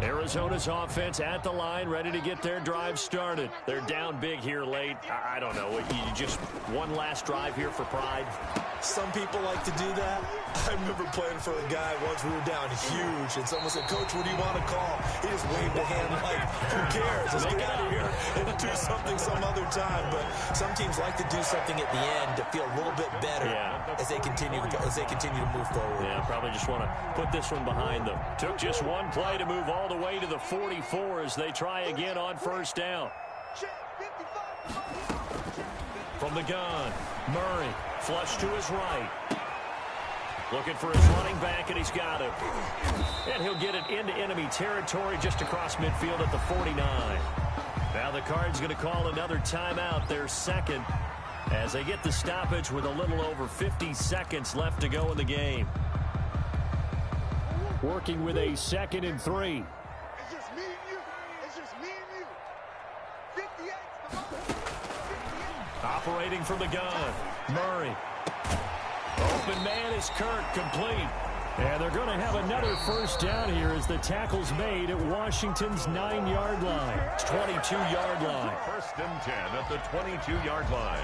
Arizona's offense at the line, ready to get their drive started. They're down big here late. I don't know. You just one last drive here for pride. Some people like to do that. I remember playing for a guy once we were down huge, and someone said, "Coach, what do you want to call?" He just waved a hand like, "Who cares? Let's get out of here and do something some other time." But some teams like to do something at the end to feel a little bit better as they continue to move forward. Yeah, probably just want to put this one behind them. Took just one play to move all the way to the 44 as they try again on first down. From the gun, Murray, flush to his right. Looking for his running back, and he's got it. And he'll get it into enemy territory just across midfield at the 49. Now the Cards going to call another timeout, their second, as they get the stoppage with a little over 50 seconds left to go in the game. Working with a 2nd and 3. It's just me and you. It's just me and you. 58. Operating from the gun, Murray. Open man is Kirk, complete. And they're going to have another first down here as the tackle's made at Washington's 9-yard line. It's 22-yard line. First and 10 at the 22-yard line.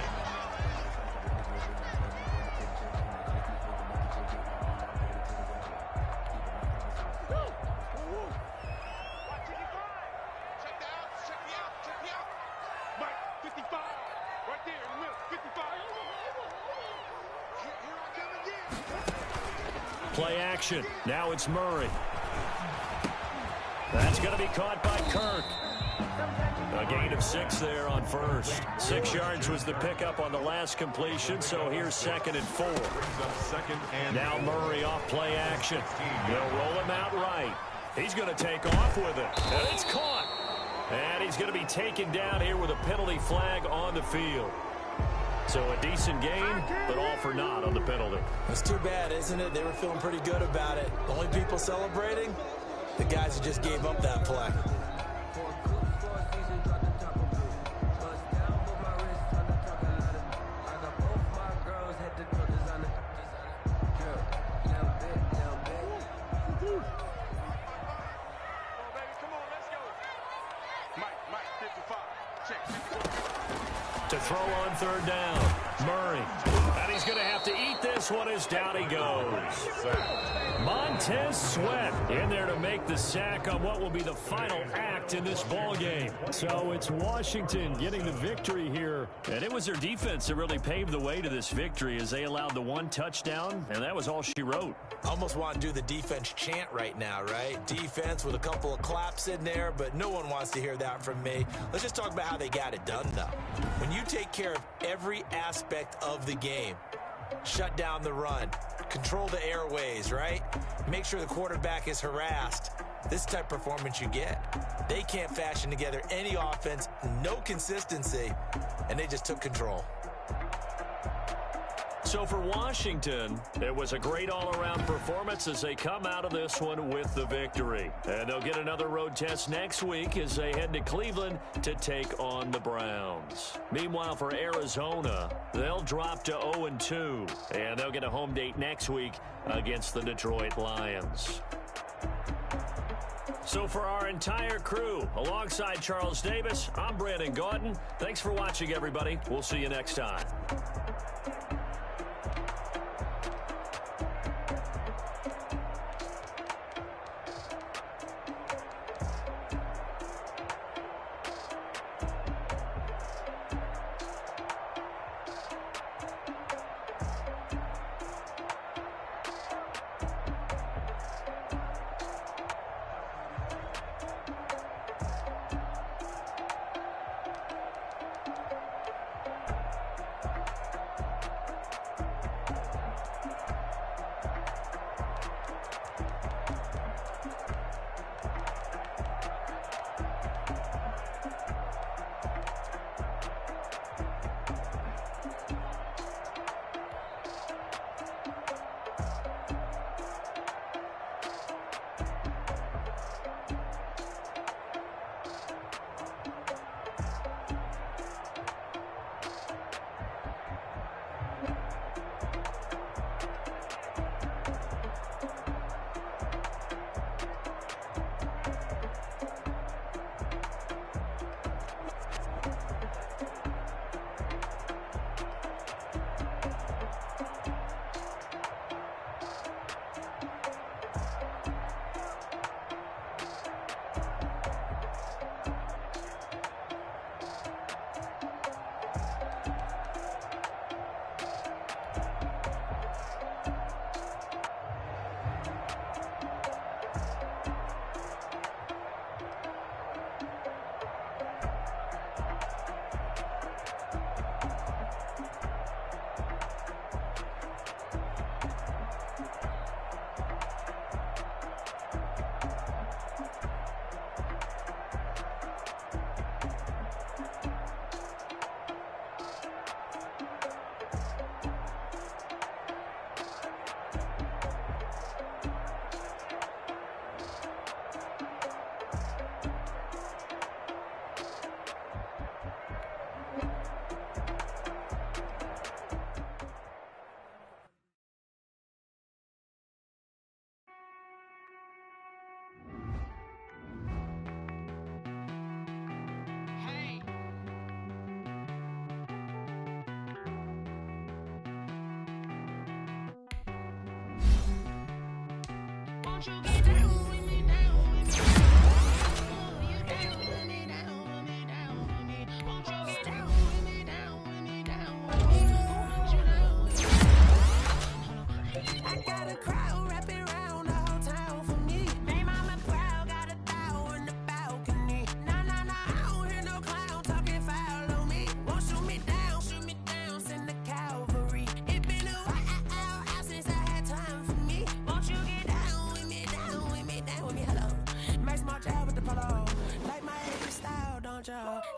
Play action. Now it's Murray. That's going to be caught by Kirk. A gain of 6 there on first. 6 yards was the pickup on the last completion, so here's 2nd and 4. Now Murray off play action. They'll roll him out right. He's going to take off with it. And it's caught. And he's going to be taken down here with a penalty flag on the field. So a decent game, but all for naught on the penalty. It's too bad, isn't it? They were feeling pretty good about it. The only people celebrating, the guys who just gave up that play. To throw on 3rd down, Murray. And he's going to have to eat this one as down he goes. Montez Sweat in there to make the sack on what will be the final act in this ball game. So it's Washington getting the victory here. And it was their defense that really paved the way to this victory as they allowed the one touchdown, and that was all she wrote. Almost want to do the defense chant right now, right? Defense with a couple of claps in there, but no one wants to hear that from me. Let's just talk about how they got it done, though. When you take care of every aspect of the game, shut down the run, control the airways, right? Make sure the quarterback is harassed. This type of performance you get. They can't fashion together any offense, no consistency, and they just took control. So for Washington, it was a great all-around performance as they come out of this one with the victory. And they'll get another road test next week as they head to Cleveland to take on the Browns. Meanwhile, for Arizona, they'll drop to 0-2, and they'll get a home date next week against the Detroit Lions. So for our entire crew, alongside Charles Davis, I'm Brandon Gaudin. Thanks for watching, everybody. We'll see you next time.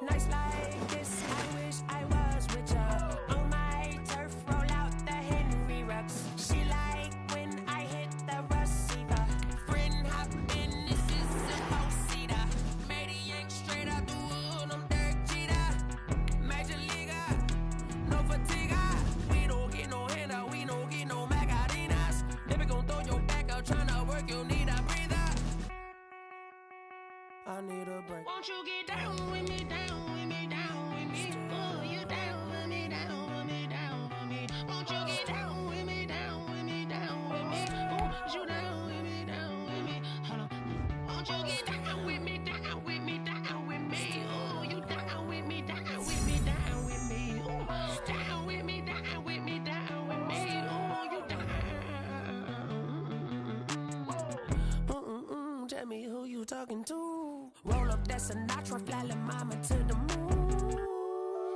Nights like this, I wish I was with ya. On my turf, roll out the Henry rocks. She like when I hit the receiver. Friend hop in, this is a four-seater. Made a yank straight out the wood, I'm Derek Jeter. Major leaguer, no fatigue. We don't get no handout, we don't get no Macarinas. Never gon' throw your back out, tryna work, you need a breather. I need a break. Won't you get down with me, down with me, down with me? Oh, you down with me, down with me, down with me. Won't you tell me who you talking to. Roll up that Sinatra, fly la mama to the moon.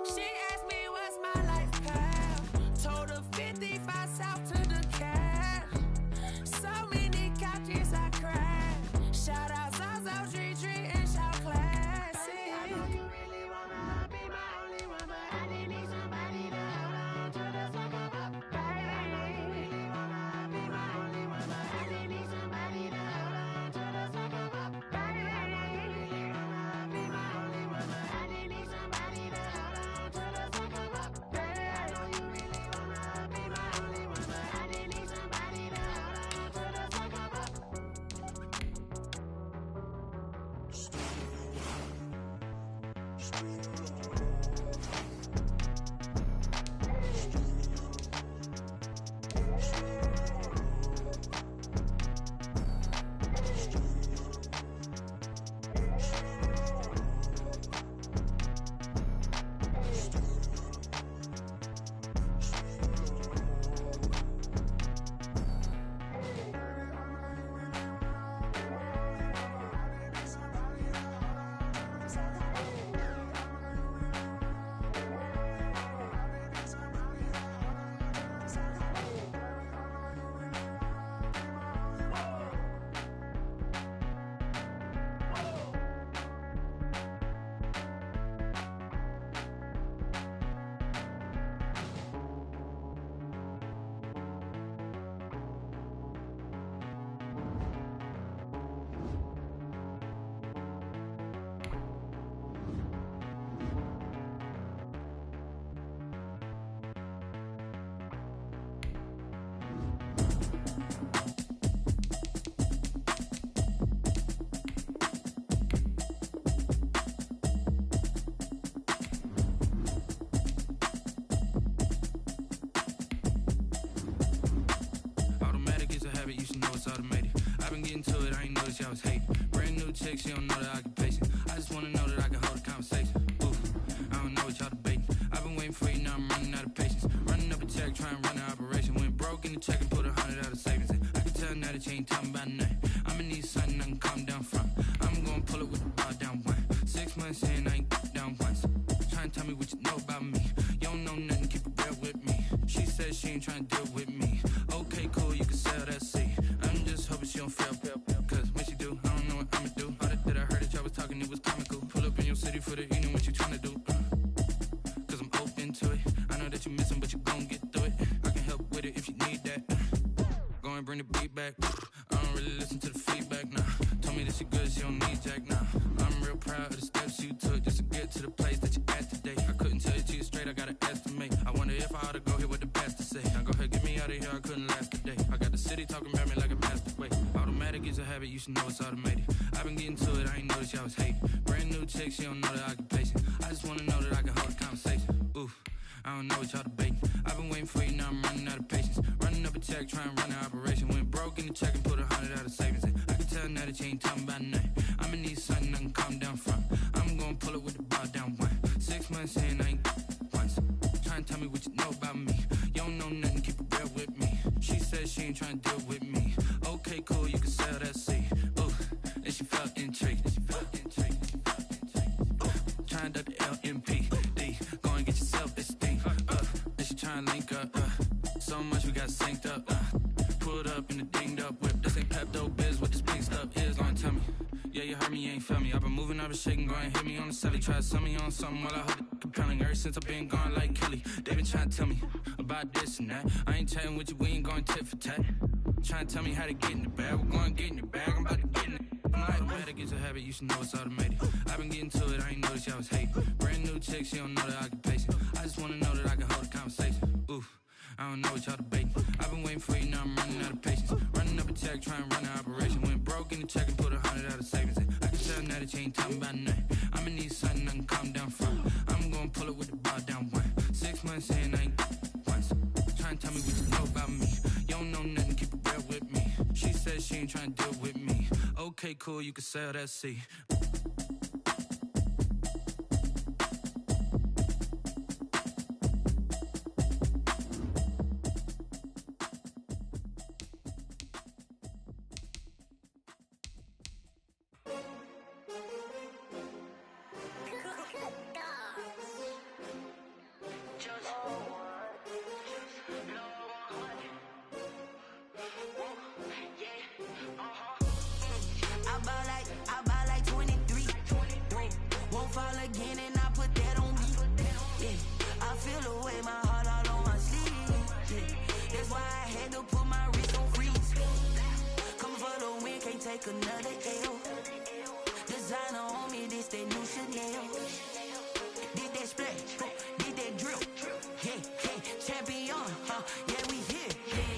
She asked me what's my life path. Told her 55 south to the cat. So many couches I cried. Shout out South Street and shout classic. I know you really wanna be my only one, but I didn't need somebody to hold on to the second up. I know you really wanna be my only one, but I didn't need somebody to hold on to the second up. I know you really wanna be my only one, but I didn't need somebody to hold on to the second up. I know you really wanna be my only one, but I didn't need somebody to hold on to the second up. Automatic is a habit, you should know it's automated. I've been getting to it, I ain't noticed y'all was hating. Brand new chick, she don't know the occupation. I just wanna know that I can hold a conversation. Ooh, I don't know what y'all debating. I've been waiting for you, now I'm running out of patience. Running up a check, trying to run an operation. Went broke in the check and put 100 out of savings in. I can tell now that you ain't talking about nothing. I'ma need something I can calm down from. I'm gonna pull it with the bar down one. 6 months in, I ain't down once. Trying to tell me what you know about me. You don't know nothing, keep it real with me. She said she ain't trying to deal with me. Okay, cool, you can sell that seat. I'm just hoping she don't fail. Cause when she do, I don't know what I'ma do. All that I heard that y'all was talking, it was comical. Pull up in your city for the evening, what you trying to do? Cause I'm open to it. I know that you missing, but you gon' get through it. I can help with it if you need that. Go and bring the beat back. I don't really listen to the feedback, nah. Told me that she good, she don't need Jack, nah. I'm real proud of the steps you took just to get to the place that you at today. I couldn't tell you to you straight, I gotta estimate. I wonder if I ought to go here with the best to say. Now go ahead, get me out of here, I couldn't last a day. I got the city talking about me like a master way. Automatic is a habit, you should know it's automated. I've been getting to it, I ain't noticed y'all was hating. Brand new chick, she don't know the occupation. I just wanna know that I can hold a conversation. Ooh, I don't know what y'all debating. I've been waiting for you, now I'm running out of patience. Running up a check, trying to run an operation. Went broke in the check and put 100 out of savings in. I can tell now that you ain't talking about nothing. I'ma need something I can calm down from. I'm gonna pull it with the bar down one. 6 months in, I ain't once. Trying to tell me what you know about me. You don't know nothing, keep it real with me. She said she ain't trying to deal with me. Okay, cool, you can sell that seat. Ooh, and she felt intrigued. Trying to duck the LMPD. Go and get your self-esteem. And she trying to link up. So much we got synced up. Pulled up in the dinged up whip. This ain't Pepto-Biz, what this pink stuff is. Go and tell me. Yeah, you heard me, you ain't felt me. I've been moving, I've been shaking, go and hit me on the celly. Try to sell me on something while I hold it compelling. Ever since I've been gone like Kelly, they been trying to tell me about this and that. I ain't chatting with you, we ain't going tit for tat. Trying to tell me how to get in the bag. We're going to get in the bag, I'm about to get in it. Automatic is a habit, you should know it's automated. I've been getting to it, I ain't noticed y'all was hating. Brand new chick, she don't know the occupation. I just wanna know that I can hold a conversation. Ooh, I don't know what y'all debating. I've been waiting for you, now I'm running out of patience. Running up a check, trying to run an operation. Went broke in the check and put 100 out of savings in. I can tell now that you ain't talking about nothing. I'ma need something I can calm down from. I'm gonna pull it with the bar down one. 6 months in, I ain't once. Trying to tell me what you know about me. You don't know nothing, keep it real with me. She said she ain't trying to deal with me. Okay, cool, you can sell that seat. I buy like 23. Won't fall again and I put that on me. Yeah, I feel the way, my heart all on my sleeve. Yeah, that's why I had to put my wrist on freeze. Coming for the win, can't take another L. Designer on me, this that new Chanel. Did that splash, did that drill. Yeah, champion, yeah, we here.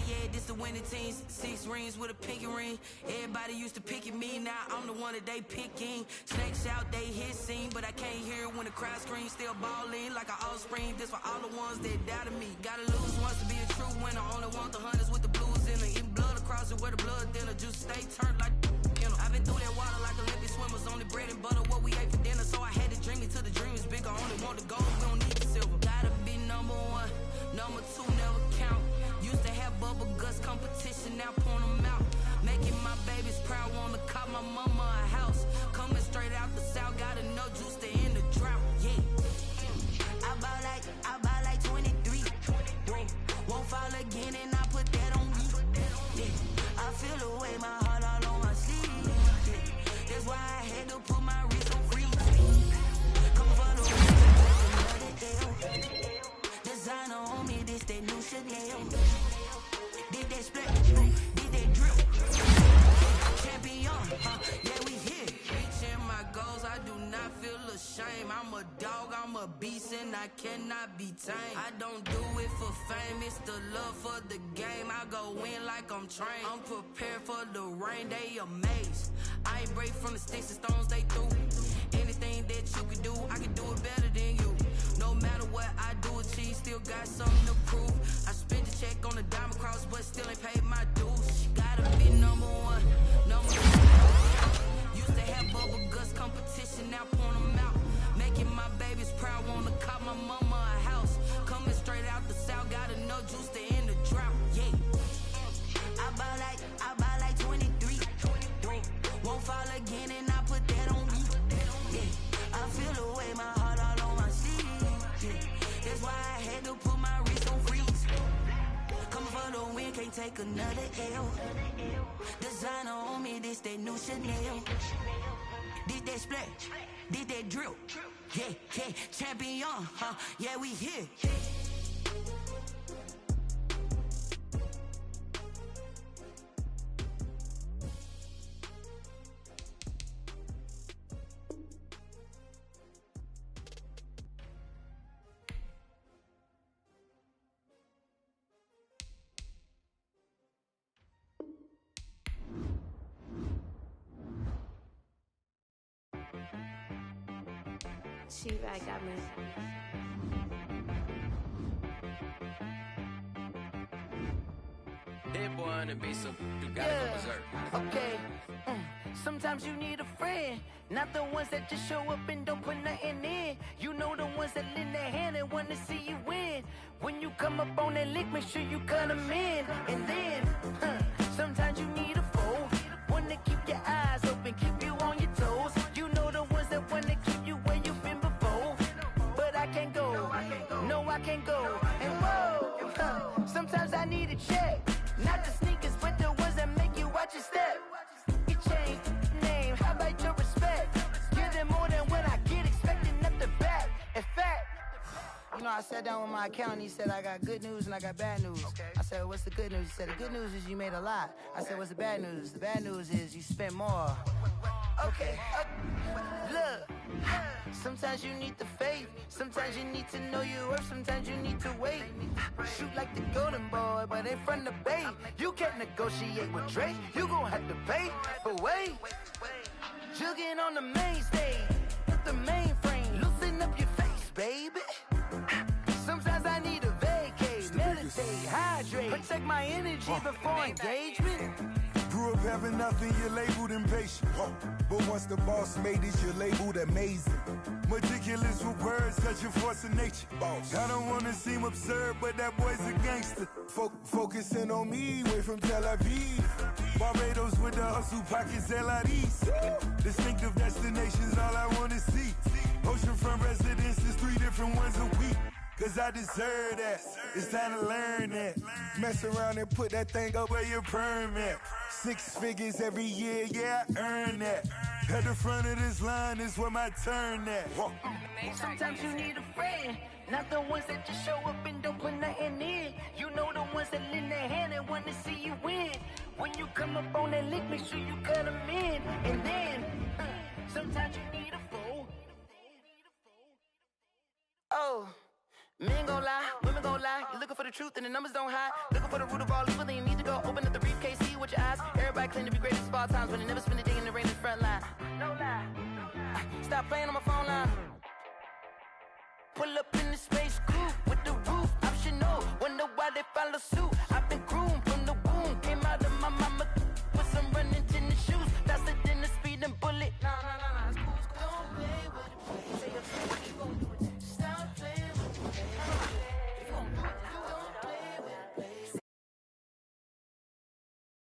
Yeah, this the winning team. 6 rings with a pinky ring. Everybody used to pick at me, now I'm the one that they picking. Snakes out, they hit scene, but I can't hear it when the crowd screams. Still balling like an offspring. This for all the ones that doubted me. Gotta lose once to be a true winner. Only want the hunters with the blues in it. Eating blood across it where the blood thinner. Just stay turned like I've been through that water like Olympic swimmers. Only bread and butter, what we ate for dinner. So I had to dream it till the dream is bigger. Only want the gold, we don't need the silver. Gotta be number 1, number 2 never count. Used to have bubble guts competition, now point them out. Making my babies proud, wanna cop my mama a house. Coming straight out the south, gotta know juice to end the drought. Yeah, I buy like 23. Won't fall again and I put that on me. Yeah, I feel the way, my heart all on my sleeve. That's why I had to put my wrist on freeze. Come for the win, take another L. Designer on me, this that new Chanel. Did that splash, did that drill. Champion, yeah, we here. Reaching my goals, I do not feel ashamed. I'm a dog, I'm a beast, and I cannot be tamed. I don't do it for fame, it's the love for the game. I go in like I'm trained. I'm prepared for the rain, they amazed. I ain't break from the sticks and stones they threw. Anything that you can do, I can do it better than you. No matter what I do, achieve, still got something to prove. I spent the check on the diamond cross, but still ain't paid my dues. Gotta be number 1, number 2. Used to have bubble guts competition, now point them out. Making my babies proud, wanna cop my mama a house. Coming straight out the south, gotta know juice to end the drought. Yeah, I buy like 23. Won't fall again and I put that on me. Yeah, I feel the way, my heart all on my sleeve. Yeah, that's why I had to put my wrist on freeze. Coming for the win, can't take another L. Designer on me, this that new Chanel. Did that splash, did that drill. Yeah, champion, yeah, we here. She right, got me. That boy on the beat, so you gotta go berserk. Okay. Sometimes you need a friend, not the ones that just show up and don't put nothing in. You know the ones that lend their hand and want to see you win. When you come up on that lick, make sure you cut them in. And then, sometimes you need a foe, one to keep your eyes open, keep you on your toes. You know the ones that want to keep you where you've been before. But I can't go, no I can't go. And whoa, sometimes I need a check. Not the sneakers, but the ones that make you watch your step. You change name, how about your respect? Give them more than what I get, expecting nothing back. In fact, you know, I sat down with my accountant, he said, I got good news and I got bad news. I said, what's the good news? He said, the good news is you made a lot. I said, what's the bad news? The bad news is you spent more. Okay, look, sometimes you need the faith, sometimes you need to know your worth, sometimes you need to wait. Shoot like the golden boy, but in front of Bay. You can't negotiate with Drake, you gon' have to pay. But wait, jugging on the main stage, the mainframe, loosen up your face, baby. Sometimes I need a vacate, meditate, hydrate, protect my energy before engagement. Grew up having nothing, you're labeled impatient. But once the boss made it, you're labeled amazing. Meticulous with words, such a force of nature. I don't wanna seem absurd, but that boy's a gangster. Focusing on me, way from Tel Aviv. Barbados with the hustle pockets, LIDs. Distinctive destinations, all I wanna see. Oceanfront residences, 3 different ones a week. Cause cause I deserve that. It's time to learn that. Mess around and put that thing up where your permit. 6 figures every year, yeah, I earn that. At the front of this line is where my turn at. Sometimes you need a friend, not the ones that just show up and don't put nothing in. You know the ones that lend their hand and want to see you win. When you come up on that lick, make sure you cut them in. And then, sometimes you need a fool. Oh, men gon' lie, women gon' lie. You're looking for the truth and the numbers don't hide. Looking for the root of all evil, then you need to go open up the briefcase, see with your eyes. Everybody claim to be greatest of all times, but they never spend a day in the rain in the front line. No lie. Stop playing on my phone line. Pull up